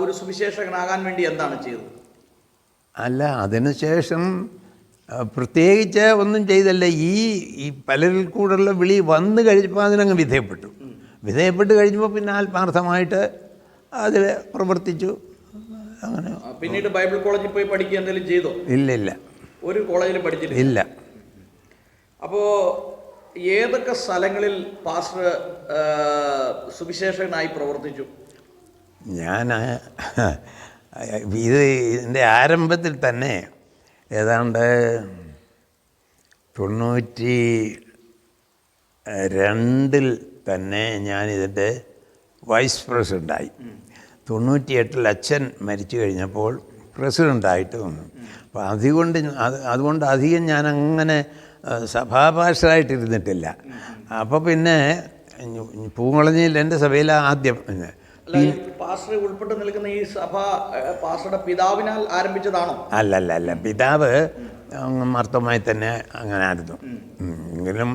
ഒരു സുവിശേഷകനാകാൻ വേണ്ടി എന്താണ് ചെയ്തത്? അല്ല, അതിനുശേഷം പ്രത്യേകിച്ച് ഒന്നും ചെയ്തല്ല. ഈ പലരിൽ കൂടെയുള്ള വിളി വന്നു കഴിഞ്ഞപ്പോൾ അതിനങ്ങ് വിധേയപ്പെട്ട് കഴിഞ്ഞപ്പോൾ പിന്നെ ആത്മാർത്ഥമായിട്ട് അതിൽ പ്രവർത്തിച്ചു. അങ്ങനെ. പിന്നീട് ബൈബിൾ കോളേജിൽ പോയി പഠിക്കുക എന്തെങ്കിലും ചെയ്തോ? ഇല്ല. ഒരു കോളേജിൽ പഠിച്ചിട്ടില്ല? ഇല്ല. അപ്പോൾ ഏതൊക്കെ സ്ഥലങ്ങളിൽ പാസ്റ്റർ സുവിശേഷകനായി പ്രവർത്തിച്ചു? ഞാൻ ഇതിൻ്റെ ആരംഭത്തിൽ തന്നെ ഏതാണ്ട് 92 തന്നെ ഞാനിതിൻ്റെ വൈസ് പ്രസിഡൻ്റായി. 98 അച്ഛൻ മരിച്ചു കഴിഞ്ഞപ്പോൾ പ്രസിഡൻ്റായിട്ട് വന്നു. അപ്പോൾ അതുകൊണ്ട് അധികം ഞാനങ്ങനെ സഭാഭാഷയായിട്ടിരുന്നിട്ടില്ല. അപ്പോൾ പിന്നെ പൂങ്കുളഞ്ഞിൽ എൻ്റെ സഭയിൽ ആദ്യം പാസ്റ്റർ ഉൾപ്പെട്ട് നിൽക്കുന്ന ഈ സഭ പാസ്റ്ററുടെ പിതാവിനാൽ ആരംഭിച്ചതാണോ? അല്ല, പിതാവ് മർത്തമായി തന്നെ അങ്ങനെ ആയിരുന്നു. എങ്കിലും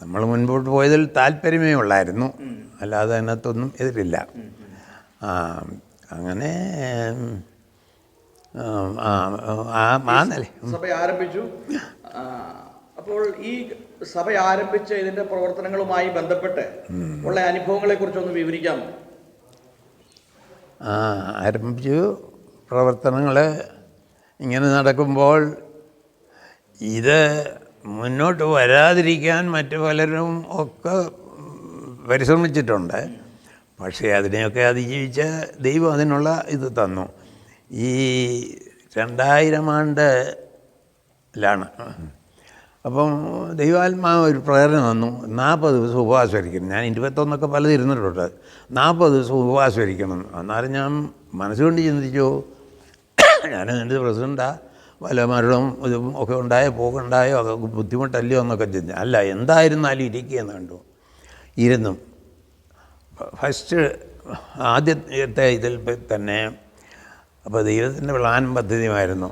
നമ്മൾ മുൻപോട്ട് പോയതിൽ താല്പര്യമേ ഉള്ളായിരുന്നു, അല്ലാതെ അതിനകത്തൊന്നും എതിരില്ല. അങ്ങനെ സഭ ആരംഭിച്ചു. അപ്പോൾ ഈ സഭ ആരംഭിച്ച ഇതിന്റെ പ്രവർത്തനങ്ങളുമായി ബന്ധപ്പെട്ട് ഉള്ള അനുഭവങ്ങളെ കുറിച്ചൊന്ന് വിവരിക്കാമോ? ആരംഭിച്ചു. പ്രവർത്തനങ്ങൾ ഇങ്ങനെ നടക്കുമ്പോൾ ഇത് മുന്നോട്ട് വരാതിരിക്കാൻ മറ്റു പലരും ഒക്കെ പരിശ്രമിച്ചിട്ടുണ്ട്. പക്ഷേ അതിനെയൊക്കെ അതിജീവിച്ച ദൈവം അതിനുള്ള ഇത് തന്നു. ഈ 2000 ആണ്ടിലാണ്. അപ്പം ദൈവാത്മാവ് ഒരു പ്രേരണ തന്നു. 40 ദിവസം ഉപവാസം ഇരിക്കണം. ഞാൻ 21 പലത് ഇരുന്നിട്ടുണ്ട്. 40 ദിവസം ഉപവാസം ഇരിക്കണം. എന്നാലും ഞാൻ മനസ്സുകൊണ്ട് ചിന്തിച്ചു, ഞാൻ എൻ്റെ പ്രസിഡൻ്റാണ്, വല്ല മരണവും ഇതും ഒക്കെ പോകണ്ടായോ ഒക്കെ ബുദ്ധിമുട്ടല്ലയോ എന്നൊക്കെ ചിന്തിച്ചു. അല്ല, എന്തായിരുന്നാലും ഇരിക്കുകയെന്ന് കണ്ടു. ഇരുന്നു. ഫസ്റ്റ് ആദ്യത്തെ ഇതിൽ തന്നെ അപ്പോൾ ദൈവത്തിൻ്റെ പ്ലാനും പദ്ധതിയുമായിരുന്നു.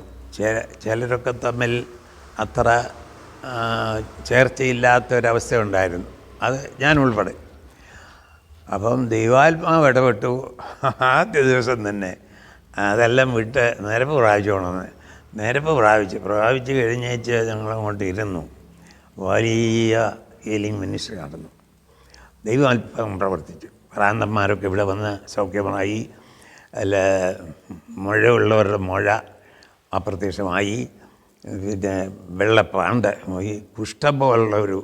ചിലരൊക്കെ തമ്മിൽ അത്ര ചേർച്ചയില്ലാത്തൊരവസ്ഥ ഉണ്ടായിരുന്നു, അത് ഞാൻ ഉൾപ്പെടെ. അപ്പം ദൈവാത്മാവ് ഇടപെട്ടു. ആദ്യ ദിവസം തന്നെ അതെല്ലാം വിട്ട് നിരപ്പ് പ്രാപിച്ചോണമെന്ന്. നിരപ്പ് പ്രാപിച്ച് കഴിഞ്ഞേച്ച് ഞങ്ങളങ്ങോട്ട് ഇരുന്നു. വലിയ ഹീലിംഗ് മിനിസ്റ്ററി നടന്നു. ദൈവാത്മാവ് പ്രവർത്തിച്ചു. ഭ്രാന്തന്മാരൊക്കെ ഇവിടെ വന്ന് സൗഖ്യമായി. അല്ല, മുഴയുള്ളവരുടെ മുഴ അപ്രത്യക്ഷമായി. പിന്നെ വെള്ളപ്പാണ്ട് ഈ കുഷ്ഠം പോലുള്ള ഒരു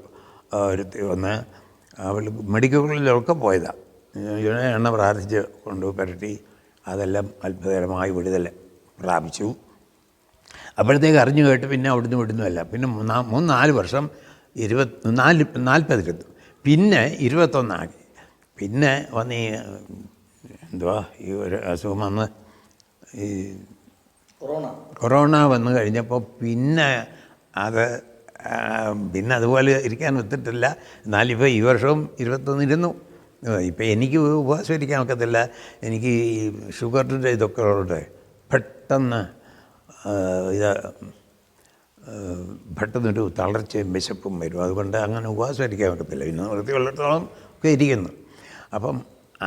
വന്ന് അവൾ മെഡിക്കൽ കോളേജിലൊക്കെ പോയതാണ്. എണ്ണ പ്രാർത്ഥിച്ച് കൊണ്ടു പരട്ടി അതെല്ലാം അത്ഭുതകരമായി വിടുതൽ പ്രാപിച്ചു. അപ്പോഴത്തേക്ക് അറിഞ്ഞു കേട്ട് പിന്നെ അവിടുന്ന് വിടുന്നുമല്ല. പിന്നെ 3-4 വർഷം 40 പിന്നെ 21 ആക്കി. പിന്നെ വന്ന് ഈ ഈ ഒരു അസുഖം വന്ന് ഈ കൊറോണ വന്നു കഴിഞ്ഞപ്പോൾ പിന്നെ അതുപോലെ ഇരിക്കാൻ ഒത്തിട്ടില്ല. എന്നാലിപ്പോൾ ഈ വർഷവും 21 ഇരുന്നു. ഇപ്പം എനിക്ക് ഉപവാസം ഇരിക്കാൻ ഒക്കത്തില്ല. എനിക്ക് ഈ ഷുഗറിൻ്റെ ഇതൊക്കെ ഉള്ളത് പെട്ടെന്ന് പെട്ടെന്നൊരു തളർച്ചയും വിശപ്പും വരും. അതുകൊണ്ട് അങ്ങനെ ഉപവാസം ഇരിക്കാൻ ഒക്കത്തില്ല. ഇന്ന് വൃത്തിയുള്ളിടത്തോളം ഒക്കെ ഇരിക്കുന്നു. അപ്പം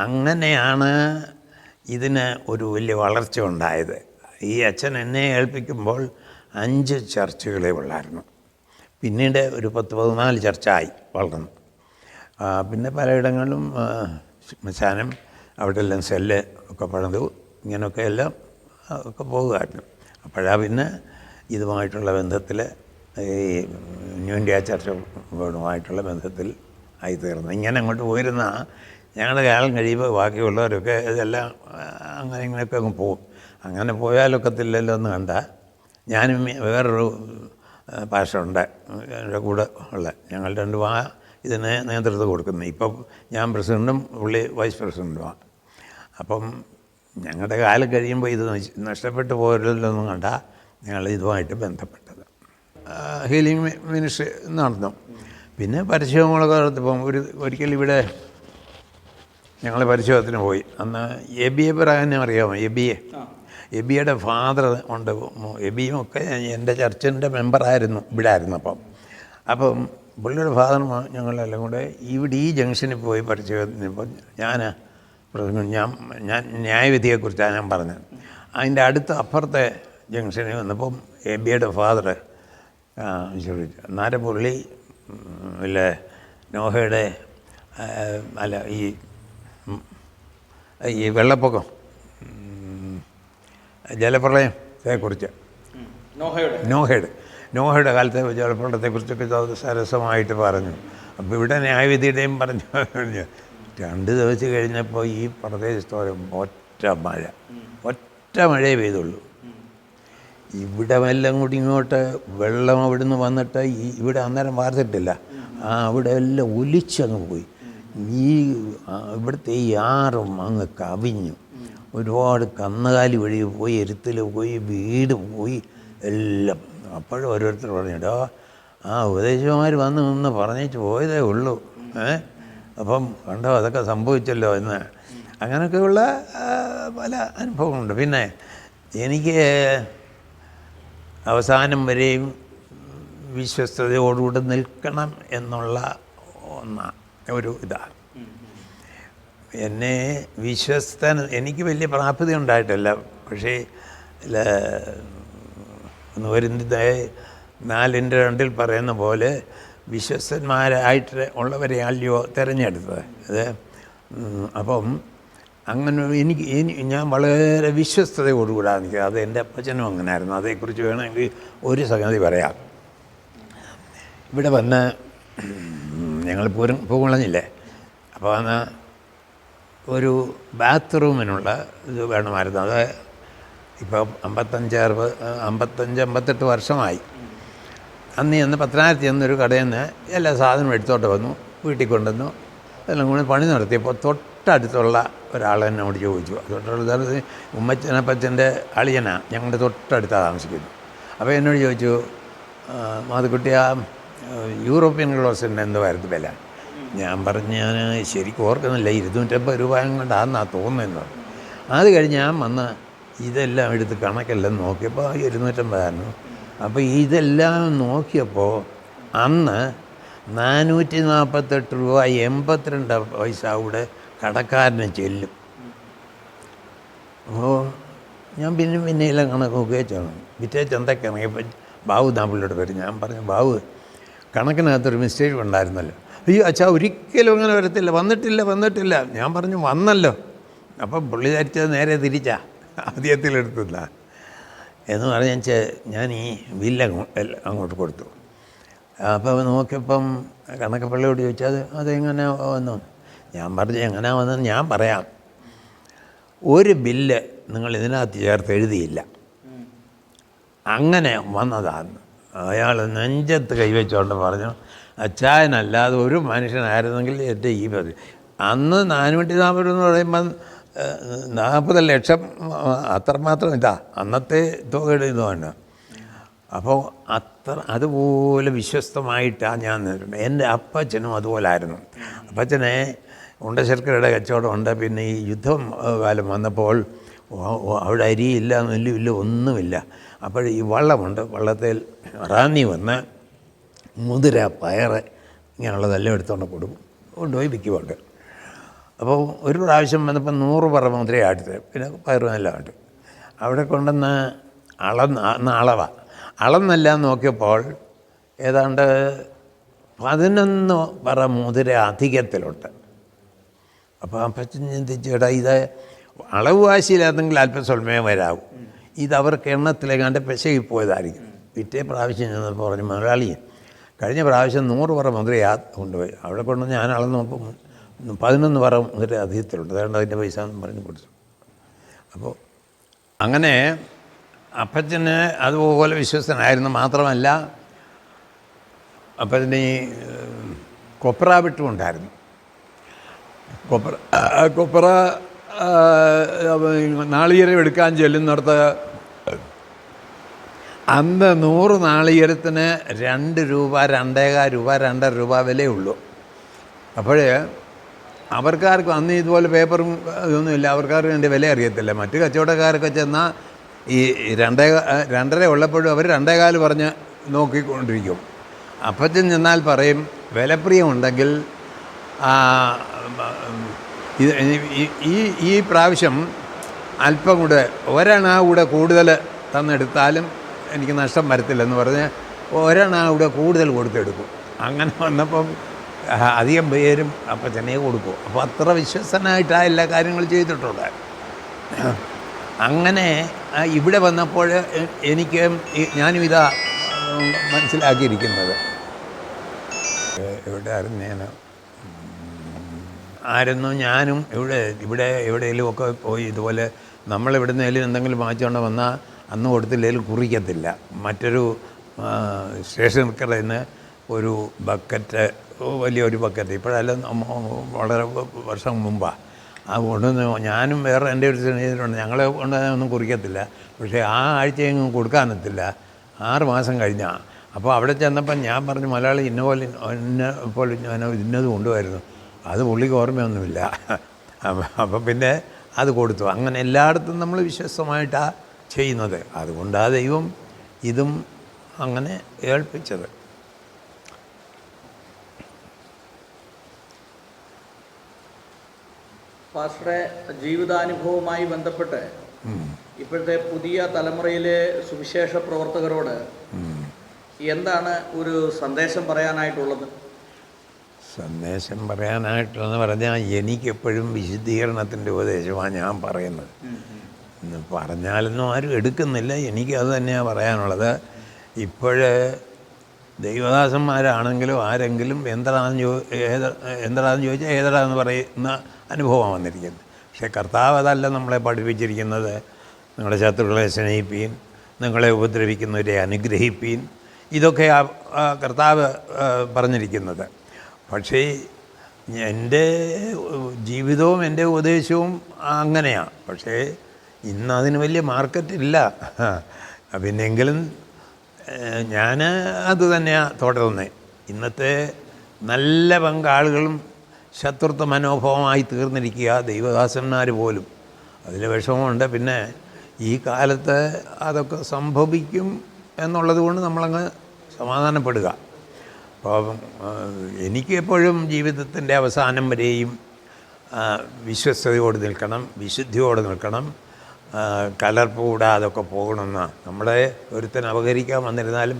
അങ്ങനെയാണ് ഇതിന് ഒരു വലിയ വളർച്ച ഉണ്ടായത്. ഈ അച്ഛൻ എന്നെ ഏൽപ്പിക്കുമ്പോൾ 5 ചർച്ചുകളെ ഉള്ളായിരുന്നു. പിന്നീട് ഒരു 10-14 ചർച്ചായി വളർന്നു. പിന്നെ പലയിടങ്ങളിലും ശ്മശാനം, അവിടെ എല്ലാം സെല്ല് ഒക്കെ പണിതു. ഇങ്ങനെയൊക്കെ എല്ലാം ഒക്കെ പോകുമായിരുന്നു. അപ്പോഴാണ് പിന്നെ ഇതുമായിട്ടുള്ള ബന്ധത്തിൽ ഈ ന്യൂ ഇന്ത്യ ചർച്ചുമായിട്ടുള്ള ബന്ധത്തിൽ ആയിത്തീർന്നു. ഇങ്ങനെ അങ്ങോട്ട് പോയിരുന്ന ഞങ്ങളുടെ കാലം കഴിയുമ്പോൾ ബാക്കിയുള്ളവരൊക്കെ ഇതെല്ലാം ഇങ്ങനെയൊക്കെ അങ്ങ് പോകും. അങ്ങനെ പോയാലൊക്കത്തില്ലല്ലോ എന്ന് കണ്ട ഞാനും വേറൊരു പാസ്റ്ററുണ്ട് എൻ്റെ കൂടെ ഉള്ള, ഞങ്ങൾ രണ്ടും ഇതിന് നേതൃത്വം കൊടുക്കുന്നത്. ഇപ്പം ഞാൻ പ്രസിഡൻറ്റും പുള്ളി വൈസ് പ്രസിഡൻറ്റുമാണ്. അപ്പം ഞങ്ങളുടെ കാലം കഴിയുമ്പോൾ ഇത് നഷ്ടപ്പെട്ടു പോരല്ലോ എന്നും കണ്ട ഞങ്ങൾ ഇതുമായിട്ട് ബന്ധപ്പെട്ടത്. ഹീലിംഗ് മിനിസ്ട്രി നടന്നു. പിന്നെ പരിശോധനകളൊക്കെ നടത്തിയപ്പം ഒരിക്കൽ ഇവിടെ ഞങ്ങൾ പരിശോധന പോയി. അന്ന് എബിയെ പറയാനും അറിയാമോ? എബിയുടെ ഫാദർ ഉണ്ട്. എബിയും ഒക്കെ എൻ്റെ ചർച്ചിൻ്റെ മെമ്പറായിരുന്നു, ഇവിടെ ആയിരുന്നു. അപ്പം അപ്പം പുള്ളിയുടെ ഫാദറും ഞങ്ങളെല്ലാം കൂടെ ഇവിടെ ഈ ജംഗ്ഷനിൽ പോയി പഠിച്ചു കഴിഞ്ഞപ്പോൾ ഞാൻ ന്യായവിധിയെക്കുറിച്ചാണ് ഞാൻ പറഞ്ഞത്. അതിൻ്റെ അടുത്ത അപ്പുറത്തെ ജംഗ്ഷനിൽ വന്നപ്പം എബിയുടെ ഫാദർ ചോദിച്ചു. അന്നേരം പുള്ളി ഇല്ലേ നോഹയുടെ അല്ല ഈ വെള്ളപ്പൊക്കം ജലപ്രളയത്തെക്കുറിച്ച് നോഹയുടെ കാലത്തെ ജലപ്രളയത്തെക്കുറിച്ചൊക്കെ സരസമായിട്ട് പറഞ്ഞു. അപ്പോൾ ഇവിടെ ന്യായവിധിയുടെയും പറഞ്ഞു. 2 ദിവസം കഴിഞ്ഞപ്പോൾ ഈ പ്രദേശത്തോളം ഒറ്റ മഴയേ പെയ്തുള്ളൂ. ഇവിടെ എല്ലാം കൂടി ഇങ്ങോട്ട് വെള്ളം അവിടുന്ന് വന്നിട്ട് ഇവിടെ അന്നേരം വാർത്തിട്ടില്ല. അവിടെ എല്ലാം ഒലിച്ചങ്ങ് പോയി. ഇവിടുത്തെ ഈ ആറും അങ്ങ് കവിഞ്ഞു. ഒരുപാട് കന്നുകാലി വഴി പോയി, എരുത്തിൽ പോയി, വീട് പോയി, എല്ലാം. അപ്പോഴും ഓരോരുത്തർ പറഞ്ഞിട്ടോ ഉപദേശിമാർ വന്ന് നിന്ന് പറഞ്ഞേച്ച് പോയതേ ഉള്ളൂ. അപ്പം കണ്ടോ അതൊക്കെ സംഭവിച്ചല്ലോ എന്ന്. അങ്ങനെയൊക്കെയുള്ള പല അനുഭവങ്ങളുണ്ട്. പിന്നെ എനിക്ക് അവസാനം വരെയും വിശ്വസ്തയോടുകൂടി നിൽക്കണം എന്നുള്ള ഒരു ഇതാണ്. എന്നെ എനിക്ക് വലിയ പ്രാപ്തി ഉണ്ടായിട്ടല്ല. പക്ഷേ 4:2 പറയുന്ന പോലെ വിശ്വസ്തന്മാരായിട്ട് ഉള്ളവരെ അല്ലയോ തിരഞ്ഞെടുത്തത്. അപ്പം അങ്ങനെ ഞാൻ വളരെ വിശ്വസ്തയോടുകൂടാണ് നിൽക്കുക. അത് എൻ്റെ അപ്പച്ചനും അങ്ങനെയായിരുന്നു. അതേക്കുറിച്ച് വേണമെങ്കിൽ ഒരു സംഗതി പറയാം. ഇവിടെ വന്ന് ഞങ്ങൾ പൂങ്കുളഞ്ഞില്ലേ, അപ്പോൾ അന്ന് ഒരു ബാത്റൂമിനുള്ള ഇത് വേണമായിരുന്നു. അത് ഇപ്പോൾ 55-58 വർഷമായി. അന്ന് പത്തനാപുരത്ത് ചെന്നൊരു കടയിൽ നിന്ന് എല്ലാ സാധനവും എടുത്തോട്ട് വന്നു, വീട്ടിൽ കൊണ്ടുവന്നു. അതെല്ലാം കൂടി പണി നടത്തിയപ്പോൾ തൊട്ടടുത്തുള്ള ഒരാൾ എന്നോട് ചോദിച്ചു. തൊട്ടടുത്ത് ഉമ്മച്ചനപ്പച്ചൻ്റെ അളിയനാണ്, ഞങ്ങളുടെ തൊട്ടടുത്താണ് താമസിക്കുന്നു. അപ്പോൾ എന്നോട് ചോദിച്ചു, മാധുക്കുട്ടി യൂറോപ്യൻ ഗ്ലോസിൻ്റെ എന്തുമായിരുന്നു വില? ഞാൻ പറഞ്ഞു, ഞാൻ ശരിക്കും ഓർക്കുന്നില്ല, 250 രൂപ കൊണ്ടാണെന്നാണ് തോന്നുന്നത്. അത് കഴിഞ്ഞ് ഞാൻ വന്ന് ഇതെല്ലാം എടുത്ത് കണക്കെല്ലാം നോക്കിയപ്പോൾ 250 ആയിരുന്നു. അപ്പോൾ ഇതെല്ലാം നോക്കിയപ്പോൾ അന്ന് 448 രൂപ 82 പൈസ കൂടെ കടക്കാരന് ചെല്ലും. അപ്പോൾ ഞാൻ പിന്നെയെല്ലാം കണക്ക് നോക്കുകയാണ്. പിറ്റേ ചന്തയ്ക്ക് ഇറങ്ങിയപ്പോൾ ബാബു നാമ്പിളിയോട് വരും. ഞാൻ പറഞ്ഞു, ബാബു കണക്കിനകത്തൊരു മിസ്റ്റേക്ക് ഉണ്ടായിരുന്നല്ലോ. അയ്യോ അച്ഛാ, ഒരിക്കലും അങ്ങനെ വന്നിട്ടില്ല. ഞാൻ പറഞ്ഞു, വന്നല്ലോ. അപ്പം പുള്ളി ധരിച്ചത് നേരെ തിരിച്ചാ, ആദ്യത്തിലെടുത്തില്ല എന്ന് പറഞ്ഞാൽ ഞാൻ ഈ ബില്ല് അങ്ങോട്ട് കൊടുത്തു. അപ്പോൾ നോക്കിയപ്പം കണക്ക് പള്ളിയോട് ചോദിച്ചാൽ അതെങ്ങനെ വന്നു? ഞാൻ പറഞ്ഞു, എങ്ങനെ വന്നെന്ന് ഞാൻ പറയാം. ഒരു ബില്ല് നിങ്ങൾ ഇതിനകത്ത് ചേർത്ത് എഴുതിയില്ല, അങ്ങനെ വന്നതാണ്. അയാൾ നെഞ്ചത്ത് കൈവച്ചുകൊണ്ട് പറഞ്ഞു, അച്ചായനല്ലാതെ ഒരു മനുഷ്യനായിരുന്നെങ്കിൽ എൻ്റെ ഈ അന്ന് 440 എന്ന് പറയുമ്പം 40 ലക്ഷം അത്രമാത്രം ഇതാ അന്നത്തെ തുകയുടെ ഇതുമാണ്. അപ്പോൾ അതുപോലെ വിശ്വസ്തമായിട്ടാണ് ഞാൻ നിന്നിട്ടുണ്ട്. എൻ്റെ അപ്പച്ചനും അതുപോലെ ആയിരുന്നു. അപ്പച്ചനെ ഉണ്ടശർക്കരയുടെ കച്ചവടമുണ്ട്. പിന്നെ ഈ യുദ്ധം കാലം വന്നപ്പോൾ അവിടെ അരിയില്ല, നെല്ലുമില്ല, ഒന്നുമില്ല. അപ്പോൾ ഈ വള്ളമുണ്ട്, വള്ളത്തിൽ റാന്നി വന്ന് മുതിര, പയറ് ഇങ്ങനെയുള്ളതെല്ലാം എടുത്തുകൊണ്ട് കൊണ്ടുപോയി വിൽക്കുമുണ്ട്. അപ്പോൾ ഒരു പ്രാവശ്യം വന്നപ്പോൾ 100 പറ മുതിരയായിട്ട്, പിന്നെ പയറുമെല്ലാം ഉണ്ട്. അവിടെ കൊണ്ടുവന്ന് അളന്നെല്ലാം നോക്കിയപ്പോൾ ഏതാണ്ട് 11 പറ മുതിര അധികത്തിലുണ്ട്. അപ്പോൾ അപ്പച്ചൻ ചിന്തിച്ചേട്ടാ, ഇത് അളവ് വാശിയില്ലാത്തെങ്കിൽ അല്പം സ്വൽമയം വരാവും, ഇതവർക്ക് എണ്ണത്തിലേക്കാണ്ട് പെശകി പോയതായിരിക്കും. പിറ്റേ പ്രാവശ്യം ചെന്നപ്പോൾ പറഞ്ഞു, മുതലാളി കഴിഞ്ഞ പ്രാവശ്യം 100 പറ മുതിര കൊണ്ടുപോയി, അവിടെ കൊണ്ടുവന്ന് ഞാൻ അളന്ന് നോക്കുമ്പോൾ 11 പറ മുതിര അധികത്തിലുണ്ട്, അതുകൊണ്ട് അതിൻ്റെ പൈസ എന്ന് പറഞ്ഞ് കൊടുത്തു. അപ്പോൾ അങ്ങനെ അപ്പച്ചന് അതുപോലെ വിശ്വസ്തനായിരുന്നു. മാത്രമല്ല അപ്പച്ചന് ഈ കൊപ്ര വിട്ടുമുണ്ടായിരുന്നു. കൊപ്ര നാളികേരം എടുക്കാൻ ചെല്ലുന്നിടത്ത് അന്ന് 100 നാളികേരത്തിന് 2 രൂപ, 2.25 രൂപ, 2.5 രൂപ വിലയുള്ളൂ. അപ്പോൾ അവർക്കാർക്കും അന്ന് ഇതുപോലെ പേപ്പറും ഇതൊന്നുമില്ല, അവർക്കാർക്കും അതിൻ്റെ വില അറിയത്തില്ല. മറ്റ് കച്ചവടക്കാരൊക്കെ ചെന്നാൽ ഈ 2.5 ഉള്ളപ്പോഴും അവർ 2.25 പറഞ്ഞ് നോക്കിക്കൊണ്ടിരിക്കും. അപ്പച്ചൻ ചെന്നാൽ പറയും വിലപ്രിയമുണ്ടെങ്കിൽ ഇത് ഈ പ്രാവശ്യം അല്പം കൂടെ ഒരെണ്ണ കൂടെ കൂടുതൽ തന്നെടുത്താലും എനിക്ക് നഷ്ടം വരത്തില്ലെന്ന് പറഞ്ഞ് ഒരെണ്ണ കൂടെ കൂടുതൽ കൊടുത്തെടുക്കും. അങ്ങനെ വന്നപ്പം അധികം പേരും അപ്പച്ചനെ കൊടുക്കും. അപ്പോൾ അത്ര വിശ്വസനായിട്ടാണ് എല്ലാ കാര്യങ്ങളും ചെയ്തിട്ടുള്ളത്. അങ്ങനെ ഇവിടെ വന്നപ്പോൾ എനിക്ക് ഞാനും ഇതാ മനസ്സിലാക്കിയിരിക്കുന്നത്. എവിടെയായിരുന്നു ഞാനും ഇവിടെ എവിടെയെങ്കിലുമൊക്കെ പോയി ഇതുപോലെ നമ്മളിവിടുന്നേലും എന്തെങ്കിലും വാങ്ങിച്ചുകൊണ്ട് വന്നാൽ അന്ന് കൊടുത്തില്ലെങ്കിലും കുറിക്കത്തില്ല. മറ്റൊരു സ്റ്റേഷൻ കടയിൽ നിന്ന് ഒരു ബക്കറ്റ്, വലിയൊരു ബക്കറ്റ്, ഇപ്പോഴല്ല വളരെ വർഷം മുമ്പാണ്, അത് കൊണ്ടുവന്ന് ഞാനും വേറെ എൻ്റെ ഒരു സ്നേഹിതരുണ്ട്, ഞങ്ങളെ കൊണ്ടുവന്നൊന്നും കുറിക്കത്തില്ല. പക്ഷേ ആ ആഴ്ചയെങ്കിലും കൊടുക്കാനെത്തില്ല, 6 മാസം കഴിഞ്ഞാൽ. അപ്പോൾ അവിടെ ചെന്നപ്പം ഞാൻ പറഞ്ഞു മലയാളി ഇന്ന പോലെ ഞാൻ ഇന്നത് കൊണ്ടുപോയിരുന്നു. അത് പുള്ളിക്ക് ഓർമ്മയൊന്നുമില്ല. അപ്പം പിന്നെ അത് കൊടുത്തു. അങ്ങനെ എല്ലായിടത്തും നമ്മൾ വിശ്വസ്തമായിട്ടാണ് ചെയ്യുന്നത്. അതുകൊണ്ടാണ് ദൈവം ഇതും അങ്ങനെ ഏൽപ്പിച്ചത്. പാസ്റ്ററുടെ ജീവിതാനുഭവവുമായി ബന്ധപ്പെട്ട് ഇപ്പോഴത്തെ പുതിയ തലമുറയിലെ സുവിശേഷ പ്രവർത്തകരോട് എന്താണ് ഒരു സന്ദേശം പറയാനായിട്ടുള്ളത്? സന്ദേശം പറയാനായിട്ടുള്ളതെന്ന് പറഞ്ഞാൽ എനിക്കെപ്പോഴും വിശുദ്ധീകരണത്തിൻ്റെ ഉപദേശമാണ് ഞാൻ പറയുന്നത്. പറഞ്ഞാലൊന്നും ആരും എടുക്കുന്നില്ല. എനിക്കത് തന്നെയാണ് പറയാനുള്ളത്. ഇപ്പോഴേ ദൈവദാസന്മാരാണെങ്കിലും ആരെങ്കിലും എന്താണെന്ന് ചോദിച്ചാൽ ഏതാണെന്ന് പറയുന്ന അനുഭവമാണ് വന്നിരിക്കുന്നത്. പക്ഷേ കർത്താവ് അതല്ല നമ്മളെ പഠിപ്പിച്ചിരിക്കുന്നത്. നിങ്ങളുടെ ശത്രുക്കളെ സ്നേഹിപ്പീൻ, നിങ്ങളെ ഉപദ്രവിക്കുന്നവരെ അനുഗ്രഹിപ്പീൻ, ഇതൊക്കെ കർത്താവ് പറഞ്ഞിരിക്കുന്നത്. പക്ഷേ എൻ്റെ ജീവിതവും എൻ്റെ ഉപദേശവും അങ്ങനെയാണ്. പക്ഷേ ഇന്നതിന് വലിയ മാർക്കറ്റില്ല. പിന്നെങ്കിലും ഞാൻ അത് തന്നെയാണ് തുടർന്നത്. ഇന്നത്തെ നല്ല പങ്കാളുകളും ശത്രുത്വ മനോഭാവമായി തീർന്നിരിക്കുക, ദൈവദാസന്മാർ പോലും. അതിൽ വിഷമമുണ്ട്. പിന്നെ ഈ കാലത്ത് അതൊക്കെ സംഭവിക്കും എന്നുള്ളത് കൊണ്ട് നമ്മളങ്ങ് സമാധാനപ്പെടുക. അപ്പോൾ എനിക്ക് എപ്പോഴും ജീവിതത്തിൻ്റെ അവസാനം വരെയും വിശ്വസ്തയോട് നിൽക്കണം, വിശുദ്ധിയോട് നിൽക്കണം, കലർപ്പ് കൂടാതൊക്കെ പോകണമെന്നാണ്. നമ്മളെ ഒരുത്തൻ അപകരിക്കാൻ വന്നിരുന്നാലും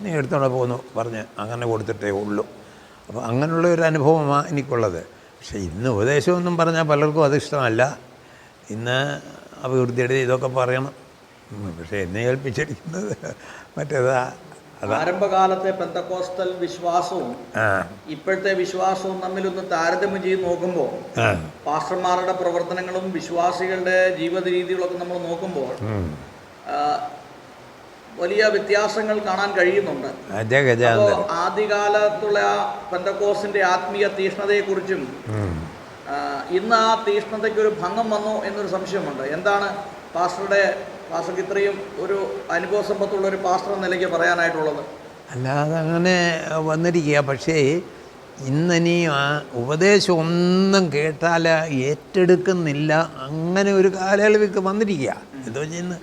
നീ എടുത്തോടെ പോകുന്നു പറഞ്ഞ് അങ്ങനെ കൊടുത്തിട്ടേ ഉള്ളൂ. അപ്പോൾ അങ്ങനെയുള്ള ഒരു അനുഭവമാണ് എനിക്കുള്ളത്. പക്ഷേ ഇന്ന് ഉപദേശമൊന്നും പറഞ്ഞാൽ പലർക്കും അതിഷ്ടമല്ല. ഇന്ന് അഭിവൃദ്ധിയുടെ ഇതൊക്കെ പറയണം. പക്ഷേ എന്നെ ഏൽപ്പിച്ചിരിക്കുന്നത് മറ്റേതാ. ആരംഭകാലത്തെ പെന്തക്കോസ്തൽ വിശ്വാസവും ഇപ്പോഴത്തെ വിശ്വാസവും തമ്മിലൊന്ന് താരതമ്യം ചെയ്ത് നോക്കുമ്പോൾ പാസ്റ്റർമാരുടെ പ്രവർത്തനങ്ങളും വിശ്വാസികളുടെ ജീവിത രീതികളൊക്കെ നമ്മൾ നോക്കുമ്പോൾ വലിയ വ്യത്യാസങ്ങൾ കാണാൻ കഴിയുന്നുണ്ട്. അപ്പോൾ ആദ്യകാലത്തുള്ള പെന്തക്കോസ്തിന്റെ ആത്മീയ തീഷ്ണതയെക്കുറിച്ചും ഇന്ന് ആ തീഷ്ണതയ്ക്ക് ഒരു ഭംഗം വന്നു എന്നൊരു സംശയമുണ്ട്. എന്താണ് പാസ്റ്റർക്ക് ഇത്രയും ഒരു അനുഭവ സമ്പത്തുള്ള ഒരു പാസ്റ്റർ എന്ന നിലയ്ക്ക് പറയാനായിട്ടുള്ളത്? അല്ലാതെ അങ്ങനെ വന്നിരിക്കുക. പക്ഷേ ഇന്നിനി ആ ഉപദേശം ഒന്നും കേട്ടാൽ ഏറ്റെടുക്കുന്നില്ല. അങ്ങനെ ഒരു കാലയളവിൽ വന്നിരിക്കുക. എന്തോ ചെയ്യുന്നത്?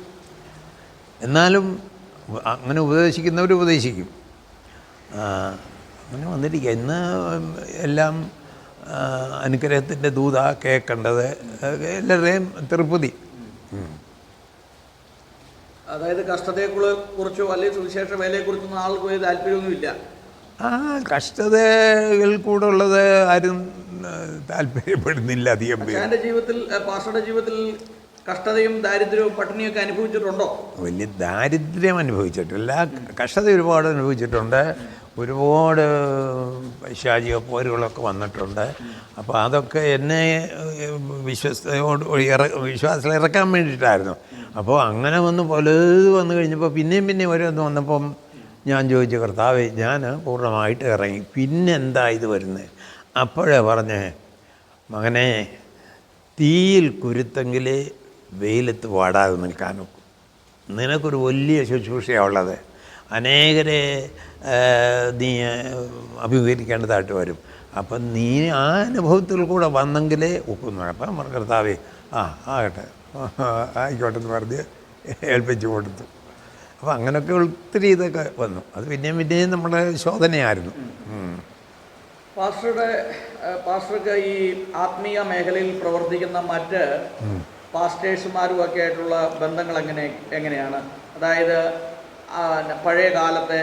എന്നാലും അങ്ങനെ ഉപദേശിക്കുന്നവർ ഉപദേശിക്കും. അങ്ങനെ വന്നിരിക്കുക. ഇന്ന് എല്ലാം അനുഗ്രഹത്തിൻ്റെ ദൂത കേൾക്കേണ്ടത് എല്ലാവരുടെയും തൃപ്തി. അതായത് കഷ്ടതയെക്കുറിച്ചോ അല്ലെങ്കിൽ സുവിശേഷ വേലയെക്കുറിച്ചൊന്നും ആൾക്ക് വലിയ താല്പര്യമൊന്നുമില്ല. കഷ്ടതകൾ കൂടെ ഉള്ളത് ആരും താല്പര്യപ്പെടുന്നില്ല അധികം പേര്. എൻ്റെ ജീവിതത്തിൽ, പാസ്റ്ററുടെ ജീവിതത്തിൽ കഷ്ടതയും ദാരിദ്ര്യവും പട്ടിണിയൊക്കെ അനുഭവിച്ചിട്ടുണ്ടോ? വലിയ ദാരിദ്ര്യം അനുഭവിച്ചിട്ടില്ല, കഷ്ടത ഒരുപാട് അനുഭവിച്ചിട്ടുണ്ട്. ഒരുപാട് പൈശാചിക പോരുകളൊക്കെ വന്നിട്ടുണ്ട്. അപ്പോൾ അതൊക്കെ എന്നെ വിശ്വാസത്തിൽ ഇറക്കാൻ വേണ്ടിയിട്ടായിരുന്നു. അപ്പോൾ അങ്ങനെ പലത് വന്നു കഴിഞ്ഞപ്പോൾ പിന്നെയും ഓരോന്ന് വന്നപ്പം ഞാൻ ചോദിച്ചു, കർത്താവേ ഞാൻ പൂർണ്ണമായിട്ട് ഇറങ്ങി, പിന്നെന്താ ഇത് വരുന്നത്? അപ്പോഴേ പറഞ്ഞേ, മകനെ, തീയിൽ കുരുത്തെങ്കിൽ വെയിലത്ത് വാടാതെ നിൽക്കാനും നിനക്കൊരു വലിയ ശുശ്രൂഷയാണുള്ളത്. അനേകരെ നീ അഭിമുഖീകരിക്കേണ്ടതായിട്ട് വരും. അപ്പം നീ ആ അനുഭവത്തിൽ കൂടെ വന്നെങ്കിലേ ഒക്കുന്നു. അപ്പം കർത്താവേ ആകട്ടെ ആയിക്കോട്ടെ എന്ന് പറഞ്ഞ് ഏൽപ്പിച്ചു കൊടുത്തു. അപ്പോൾ അങ്ങനെയൊക്കെ ഒത്തിരി ഇതൊക്കെ വന്നു. അത് പിന്നെയും നമ്മുടെ ശോധനയായിരുന്നു. പാസ്റ്റർക്ക് ഈ ആത്മീയ മേഖലയിൽ പ്രവർത്തിക്കുന്ന മറ്റ് പാസ്റ്റേഴ്സുമാരുമൊക്കെ ആയിട്ടുള്ള ബന്ധങ്ങൾ എങ്ങനെയാണ്? അതായത് പഴയ കാലത്തെ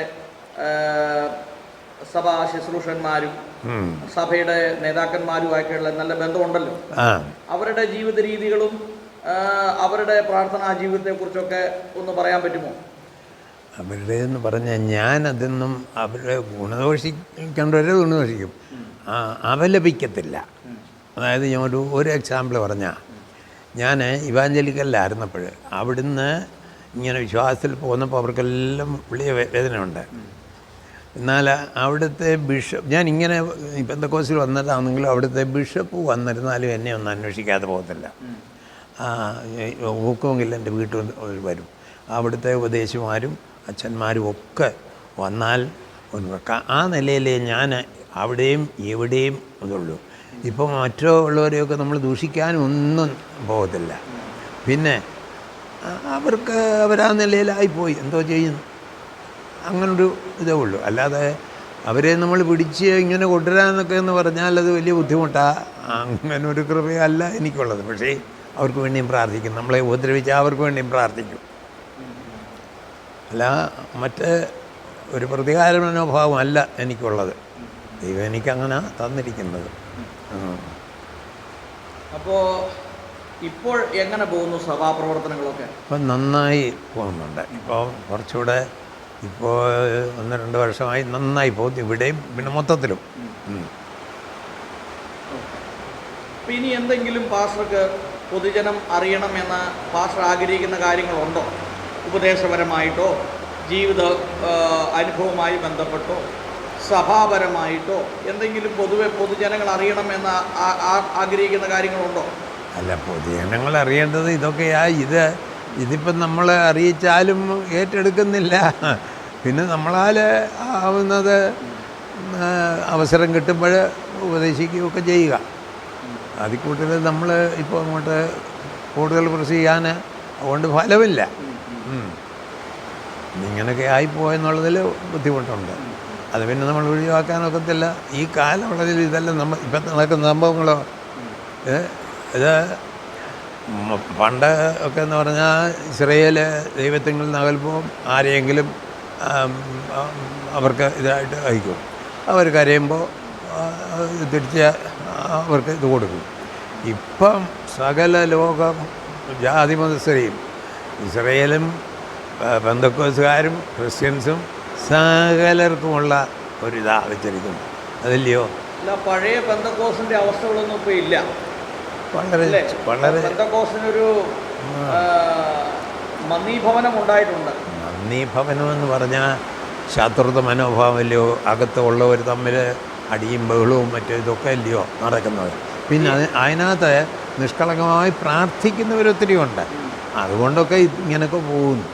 സഭാ ശുശ്രൂഷന്മാരും സഭയുടെ നേതാക്കന്മാരുമായിട്ടുള്ള നല്ല ബന്ധമുണ്ടല്ലോ. അവരുടെ ജീവിത രീതികളും അവരുടെ പ്രാർത്ഥനാ ജീവിതത്തെക്കുറിച്ചൊക്കെ ഒന്ന് പറയാൻ പറ്റുമോ? അവരുടെ എന്ന് പറഞ്ഞാൽ ഞാനതൊന്നും അവരുടെ ഗുണദോഷിക്കേണ്ടവരെ ഗുണദോഷിക്കും, അപലപിക്കത്തില്ല. അതായത് ഞാൻ ഒരു എക്സാമ്പിൾ പറഞ്ഞാൽ, ഞാൻ ഇവാഞ്ചലിക്കലിലായിരുന്നപ്പോൾ അവിടുന്ന് ഇങ്ങനെ വിശ്വാസത്തിൽ പോകുന്നപ്പോൾ അവർക്കെല്ലാം വലിയ വേദനയുണ്ട്. എന്നാൽ അവിടുത്തെ ബിഷപ്പ്, ഞാൻ ഇങ്ങനെ പെന്തക്കോസ്തിൽ വന്നിട്ടാണെങ്കിലും അവിടുത്തെ ബിഷപ്പ് വന്നിരുന്നാലും എന്നെ ഒന്നും അന്വേഷിക്കാതെ പോകത്തില്ല. ഊക്കമെങ്കിൽ എൻ്റെ വീട്ടിൽ വരും. അവിടുത്തെ ഉപദേശിമാരും അച്ഛന്മാരും ഒക്കെ വന്നാൽ ആ നിലയിലേ ഞാൻ അവിടെയും എവിടെയും ഇതുള്ളൂ. ഇപ്പോൾ മറ്റുള്ളവരെയൊക്കെ നമ്മൾ ദൂഷിക്കാനും ഒന്നും പോകത്തില്ല. പിന്നെ അവരാ നിലയിലായിപ്പോയി, എന്തോ ചെയ്യുന്നു, അങ്ങനൊരു ഇതേ ഉള്ളൂ. അല്ലാതെ അവരെ നമ്മൾ പിടിച്ച് ഇങ്ങനെ കൊണ്ടുവരാന്നൊക്കെ എന്ന് പറഞ്ഞാൽ അത് വലിയ ബുദ്ധിമുട്ടാണ്. അങ്ങനൊരു കൃപയല്ല എനിക്കുള്ളത്. പക്ഷേ അവർക്ക് വേണ്ടിയും പ്രാർത്ഥിക്കും. നമ്മളെ ഉപദ്രവിച്ചാൽ അവർക്ക് വേണ്ടിയും പ്രാർത്ഥിക്കും. അല്ല മറ്റ് ഒരു പ്രതികാര മനോഭാവമല്ല എനിക്കുള്ളത്. ദൈവം എനിക്കങ്ങനെ തന്നിരിക്കുന്നത്. അപ്പോൾ ഇപ്പോൾ എങ്ങനെ പോകുന്നു സഭാപ്രവർത്തനങ്ങളൊക്കെ? ഇപ്പം നന്നായി പോകുന്നുണ്ട്. ഇപ്പോൾ കുറച്ചുകൂടെ ഇപ്പോൾ 1-2 വർഷമായി നന്നായി പോകുന്നു, ഇവിടെയും പിന്നെ മൊത്തത്തിലും. ഇനി എന്തെങ്കിലും പാസ്റ്റർക്ക് പൊതുജനം അറിയണമെന്ന് പാസ്റ്റർ ആഗ്രഹിക്കുന്ന കാര്യങ്ങളുണ്ടോ? ഉപദേശപരമായിട്ടോ ജീവിത അനുഭവവുമായി ബന്ധപ്പെട്ടോ സഭാപരമായിട്ടോ എന്തെങ്കിലും പൊതുജനങ്ങൾ അറിയണമെന്ന് ആഗ്രഹിക്കുന്ന കാര്യങ്ങളുണ്ടോ? അല്ല, പൊതുജനങ്ങൾ അറിയേണ്ടത് ഇതൊക്കെയാ. ഇതിപ്പം നമ്മൾ അറിയിച്ചാലും ഏറ്റെടുക്കുന്നില്ല. പിന്നെ നമ്മളാൽ ആവുന്നത് അവസരം കിട്ടുമ്പോൾ ഉപദേശിക്കുകയൊക്കെ ചെയ്യുക. അതിൽ കൂടുതൽ നമ്മൾ ഇപ്പോൾ അങ്ങോട്ട് കൂടുതൽ കൃഷി ചെയ്യാൻ അതുകൊണ്ട് ഫലമില്ല. ഇങ്ങനെയൊക്കെ ആയിപ്പോയെന്നുള്ളതിൽ ബുദ്ധിമുട്ടുണ്ട്. അത് പിന്നെ നമ്മൾ ഒഴിവാക്കാനൊക്കത്തില്ല. ഈ കാലയളവിൽ ഇതെല്ലാം ഇപ്പം നടക്കുന്ന സംഭവങ്ങളോ ഇത് പണ്ട് ഒക്കെ എന്ന് പറഞ്ഞാൽ ഇസ്രയേൽ ദൈവത്തിൽ നിന്ന് അകൽപ്പോൾ ആരെയെങ്കിലും അവർക്ക് ഇതായിട്ട് അയക്കും. അവർ കരയുമ്പോൾ തിരിച്ച് അവർക്ക് ഇത് കൊടുക്കും. ഇപ്പം സകല ലോകം ജാതി മതസ്ഥരെയും ഇസ്രയേലും പെന്തക്കോസ്തുകാരും ക്രിസ്ത്യൻസും സകലർക്കുമുള്ള ഒരിതാണ് വെച്ചിരിക്കുന്നു. അതല്ലയോ? അല്ല, പഴയ പെന്തക്കോസിൻ്റെ അവസ്ഥകളൊന്നും ഇപ്പോൾ ഇല്ല. വളരെ പെന്തക്കോസിനൊരു മന്ദീഭവനം ഉണ്ടായിട്ടുണ്ട്. മന്ദീഭവനം എന്ന് പറഞ്ഞാൽ ശത്രുത മനോഭാവമല്ലയോ, അകത്തുള്ളവർ തമ്മിൽ അടിയും ബഹളവും മറ്റു ഇതൊക്കെ അല്ലയോ നടക്കുന്നത്. പിന്നെ അതിനകത്ത് നിഷ്കളങ്കമായി പ്രാർത്ഥിക്കുന്നവരൊത്തിരി ഉണ്ട്. അതുകൊണ്ടൊക്കെ ഇങ്ങനെയൊക്കെ പോകുന്നു.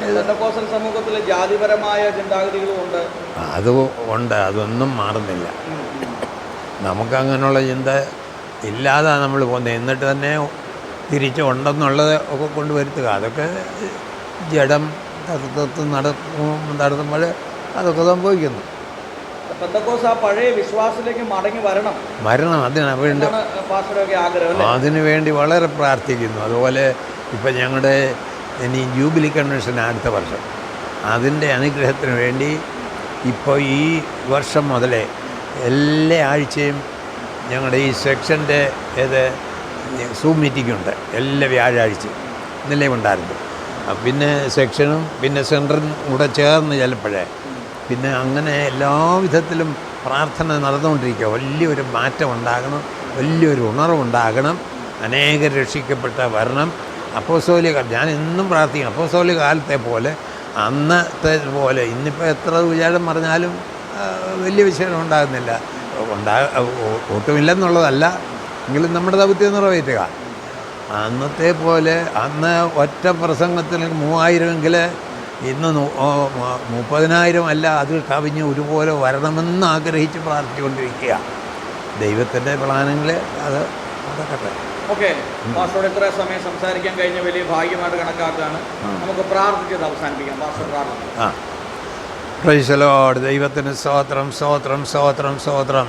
പെന്തക്കോസ്റ്റൽ സമൂഹത്തിൽ ജാതിപരമായ ചിന്താഗതികളും ഉണ്ട്. അത് ഉണ്ട്, അതൊന്നും മാറുന്നില്ല. നമുക്കങ്ങനെയുള്ള ചിന്ത ഇല്ലാതെ നമ്മൾ പോകുന്നത്. എന്നിട്ട് തന്നെ തിരിച്ച് ഉണ്ടെന്നുള്ളത് ഒക്കെ കൊണ്ടുവരുത്തുക. അതൊക്കെ ജഡം നടത്തുമ്പോൾ അതൊക്കെ സംഭവിക്കുന്നു. പഴയ വിശ്വാസത്തിലേക്ക് വരണം. അതിനു വേണ്ടി വളരെ പ്രാർത്ഥിക്കുന്നു. അതുപോലെ ഇപ്പം ഞങ്ങളുടെ ഇനി ജൂബിലി കൺവെൻഷൻ അടുത്ത വർഷം, അതിൻ്റെ അനുഗ്രഹത്തിന് വേണ്ടി ഇപ്പോൾ ഈ വർഷം മുതലേ എല്ലാ ആഴ്ചയും ഞങ്ങളുടെ ഈ സെക്ഷൻ്റെ സൂം മീറ്റിംഗ് ഉണ്ട്. എല്ലാ വ്യാഴാഴ്ചയും ഇന്നലെ ഉണ്ടായിരുന്നു. പിന്നെ സെക്ഷനും പിന്നെ സെൻറ്ററും കൂടെ ചേർന്ന് ചിലപ്പോഴേ പിന്നെ അങ്ങനെ എല്ലാവിധത്തിലും പ്രാർത്ഥന നടന്നുകൊണ്ടിരിക്കുക. വലിയൊരു മാറ്റം ഉണ്ടാകണം, വലിയൊരു ഉണർവുണ്ടാകണം, അനേകം രക്ഷിക്കപ്പെട്ട വരണം. അപ്പോസ്തോലിക ഞാൻ എന്നും പ്രാർത്ഥിക്കണം. അപ്പോസ്തോലിക കാലത്തെ പോലെ അന്നത്തെ പോലെ ഇന്നിപ്പോൾ എത്ര വിചാരം പറഞ്ഞാലും വലിയ വിഷയം ഉണ്ടാകുന്നില്ല. ഒട്ടുമില്ലെന്നുള്ളതല്ല, എങ്കിലും നമ്മുടെ ദൗത്യം നിറവേറ്റുക. അന്നത്തെ പോലെ അന്ന് ഒറ്റ പ്രസംഗത്തിൽ 3000 ഇന്ന് 30,000 അല്ല, അത് കവിഞ്ഞ് ഒരുപോലെ വരണമെന്ന് ആഗ്രഹിച്ച് പ്രാർത്ഥിച്ചുകൊണ്ടിരിക്കുക. ദൈവത്തിൻ്റെ പ്ലാനുകൾ അത് നടക്കട്ടെ. ഓക്കെ, പാസ്റ്ററോട് ഇത്ര സമയം സംസാരിക്കാൻ കഴിഞ്ഞ വലിയ ഭാഗ്യമായിട്ട് കണക്കാക്കുകയാണ്. നമുക്ക് പ്രാർത്ഥിച്ചത് അവസാനിപ്പിക്കാം. പാസ്റ്റർ പ്രാർത്ഥന. Praise the Lord. ദൈവത്തിന് സ്തോത്രം, സ്തോത്രം, സ്തോത്രം, സ്തോത്രം.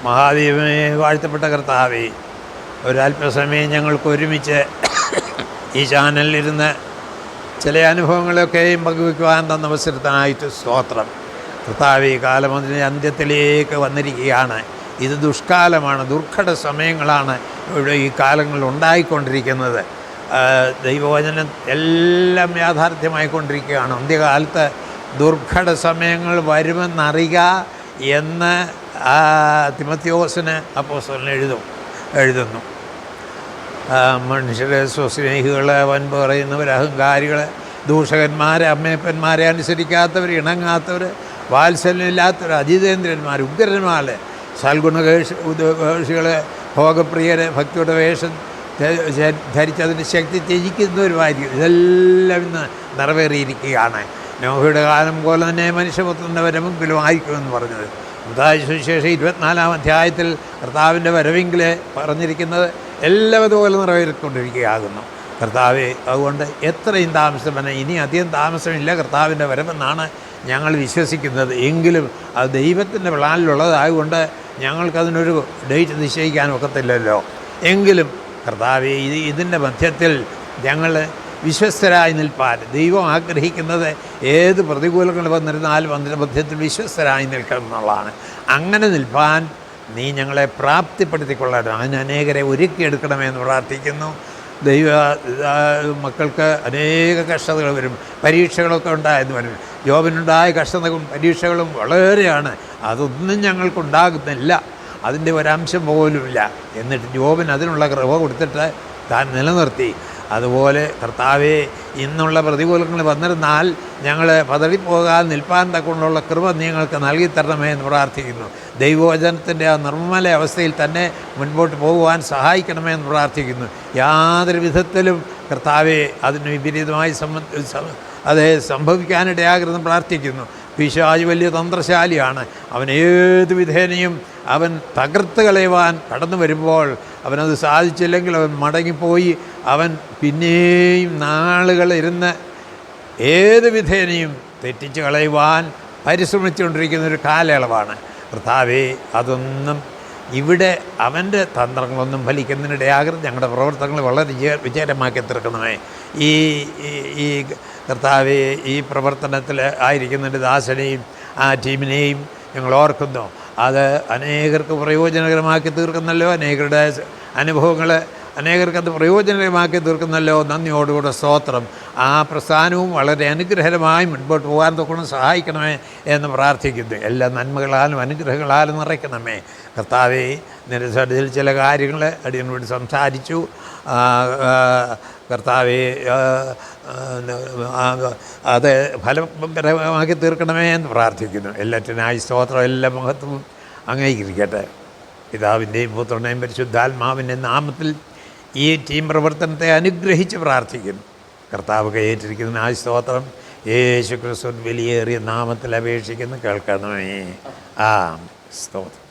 മഹാദൈവമേ, വാഴ്ത്തപ്പെട്ട കർത്താവേ, ഒരല്പസമയം ഞങ്ങൾക്ക് ഒരുമിച്ച് ഈ ചാനലിലിരുന്ന് ചില അനുഭവങ്ങളൊക്കെയും പങ്കുവയ്ക്കുവാൻ തന്ന അവസരത്തിനായിട്ട് സ്തോത്രം. കർത്താവേ, കാലം അതിൻ്റെ അന്ത്യത്തിലേക്ക് വന്നിരിക്കുകയാണ്. ഇത് ദുഷ്കാലമാണ്, ദുർഘട സമയങ്ങളാണ് ഇവിടെ ഈ കാലങ്ങളിൽ ഉണ്ടായിക്കൊണ്ടിരിക്കുന്നത്. ദൈവവചനം എല്ലാം യാഥാർത്ഥ്യമായിക്കൊണ്ടിരിക്കുകയാണ്. അന്ത്യകാലത്ത് ദുർഘട സമയങ്ങൾ വരുമെന്നറിയുക എന്ന് തിമോഥെയോസിന് അപ്പോസ്തലൻ എഴുതുന്നു. മനുഷ്യരെ സ്വസ്നേഹികളെ, വൻപ് പറയുന്നവർ, അഹങ്കാരികൾ, ദൂഷകന്മാരെ, അമ്മയപ്പന്മാരെ അനുസരിക്കാത്തവർ, ഇണങ്ങാത്തവർ, വാത്സല്യമില്ലാത്തവർ, അജിതേന്ദ്രന്മാർ, ഉഗ്രന്മാർ, സൽഗുണകേഷികളെ, ഭോഗപ്രിയരെ, ഭക്തിയുടെ വേഷം ധരിച്ചതിൻ്റെ ശക്തി ത്യജിക്കുന്നവരുമായിരിക്കും. ഇതെല്ലാം ഇന്ന് നിറവേറിയിരിക്കുകയാണ്. നോഹയുടെ കാലം പോലെ തന്നെ മനുഷ്യപുത്രൻ്റെ വരവെങ്കിലും ആയിരിക്കുമെന്ന് പറഞ്ഞത്. മത്തായി സുവിശേഷം 24-ാം അധ്യായത്തിൽ കർത്താവിൻ്റെ വരവെങ്കിൽ പറഞ്ഞിരിക്കുന്നത് എല്ലാം അതുപോലെ നിറവേറിക്കൊണ്ടിരിക്കുകയാകുന്നു. കർത്താവെ, അതുകൊണ്ട് എത്രയും താമസം തന്നെ ഇനി അധികം താമസമില്ല കർത്താവിൻ്റെ വരവെന്നാണ് ഞങ്ങൾ വിശ്വസിക്കുന്നത്. എങ്കിലും അത് ദൈവത്തിൻ്റെ പ്ലാനിലുള്ളതായതുകൊണ്ട് ഞങ്ങൾക്കതിനൊരു ഡേറ്റ് നിശ്ചയിക്കാൻ ഒക്കത്തില്ലല്ലോ. എങ്കിലും കർത്താവെ, ഇതിൻ്റെ മധ്യത്തിൽ ഞങ്ങൾ വിശ്വസ്തരായി നിൽപ്പാൻ ദൈവം ആഗ്രഹിക്കുന്നത് ഏത് പ്രതികൂലങ്ങൾ വന്നിരുന്നാലും അതിൻ്റെ മധ്യത്തിൽ വിശ്വസ്തരായി നിൽക്കണം എന്നുള്ളതാണ്. അങ്ങനെ നിൽപ്പാൻ നീ ഞങ്ങളെ പ്രാപ്തിപ്പെടുത്തിക്കൊള്ളണം. അതിന് അനേകരെ ഒരുക്കിയെടുക്കണമെന്ന് പ്രാർത്ഥിക്കുന്നു. ദൈവ മക്കൾക്ക് അനേക കഷ്ടതകൾ വരും, പരീക്ഷകളൊക്കെ ഉണ്ടായെന്ന് വരും. യോബിനുണ്ടായ കഷ്ടതകളും പരീക്ഷകളും വളരെയാണ്. അതൊന്നും ഞങ്ങൾക്കുണ്ടാകുന്നില്ല, അതിൻ്റെ ഒരംശം പോലുമില്ല. എന്നിട്ട് യോബിന് അതിനുള്ള കൃപ കൊടുത്തിട്ട് താൻ നിലനിർത്തി. അതുപോലെ കർത്താവെ, ഇന്നുള്ള പ്രതികൂലങ്ങൾ വന്നിരുന്നാൽ ഞങ്ങൾ പതറിപ്പോകാൻ നിൽപ്പാൻ തക്കൊണ്ടുള്ള കൃപ നിങ്ങൾക്ക് നൽകിത്തരണമേ എന്ന് പ്രാർത്ഥിക്കുന്നു. ദൈവവചനത്തിൻ്റെ ആ നിർമ്മല അവസ്ഥയിൽ തന്നെ മുൻപോട്ട് പോകുവാൻ സഹായിക്കണമേ എന്ന് പ്രാർത്ഥിക്കുന്നു. യാതൊരു വിധത്തിലും കർത്താവെ അതിന് വിപരീതമായി അത് സംഭവിക്കാനിടയാകരുതെന്ന് പ്രാർത്ഥിക്കുന്നു. പിശാച് വലിയ തന്ത്രശാലിയാണ്. അവൻ ഏത് വിധേനയും അവൻ തകർത്ത് കളയുവാൻ കടന്നു വരുമ്പോൾ അവനത് സാധിച്ചില്ലെങ്കിൽ അവൻ മടങ്ങിപ്പോയി അവൻ പിന്നെയും നാളുകളിരുന്ന് ഏത് വിധേനയും തെറ്റിച്ച് കളയുവാൻ പരിശ്രമിച്ചുകൊണ്ടിരിക്കുന്നൊരു കാലയളവാണ്. കർത്താവേ, അതൊന്നും ഇവിടെ അവൻ്റെ തന്ത്രങ്ങളൊന്നും ഫലിക്കുന്നതിനിടയാകരുത്. ഞങ്ങളുടെ പ്രവർത്തനങ്ങൾ വളരെ വിജയകരമാക്കി തീർക്കണമേ. ഈ കർത്താവെ, ഈ പ്രവർത്തനത്തിൽ ആയിരിക്കുന്നതിൻ്റെ ദാസനെയും ആ ടീമിനെയും ഞങ്ങൾ ഓർക്കുന്നു. അത് അനേകർക്ക് പ്രയോജനകരമാക്കി തീർക്കുന്നല്ലോ. അനേകരുടെ അനുഭവങ്ങൾ അനേകർക്കത് പ്രയോജനകരമാക്കി തീർക്കുന്നല്ലോ. നന്ദിയോടുകൂടെ സ്തോത്രം. ആ പ്രസ്ഥാനവും വളരെ അനുഗ്രഹകരമായി മുൻപോട്ട് പോകാൻ തൊക്കണം സഹായിക്കണമേ എന്ന് പ്രാർത്ഥിക്കുന്നു. എല്ലാ നന്മകളാലും അനുഗ്രഹങ്ങളാലും നിറയ്ക്കണമേ. കർത്താവെ, നിരസത്തിൽ ചില കാര്യങ്ങൾ അടിയനോട് സംസാരിച്ചു. കർത്താവെ, അത് ഫലപരമാക്കി തീർക്കണമേ എന്ന് പ്രാർത്ഥിക്കുന്നു. എല്ലാറ്റിനായി സ്തോത്രം, എല്ലാ മഹത്വവും അങ്ങേക്കിരിക്കട്ടെ. പിതാവിൻ്റെയും പുത്രൻ്റെയും പരിശുദ്ധാത്മാവിൻ്റെ നാമത്തിൽ ഈ ടീം പ്രവർത്തനത്തെ അനുഗ്രഹിച്ച് പ്രാർത്ഥിക്കുന്നു. കർത്താവ് കയറ്റിരിക്കുന്ന ആ സ്തോത്രം യേശു ക്രിസ്തു വലിയേറിയ നാമത്തിൽ അപേക്ഷിക്കുന്നു. കേൾക്കണമേ. ആ സ്തോത്രം.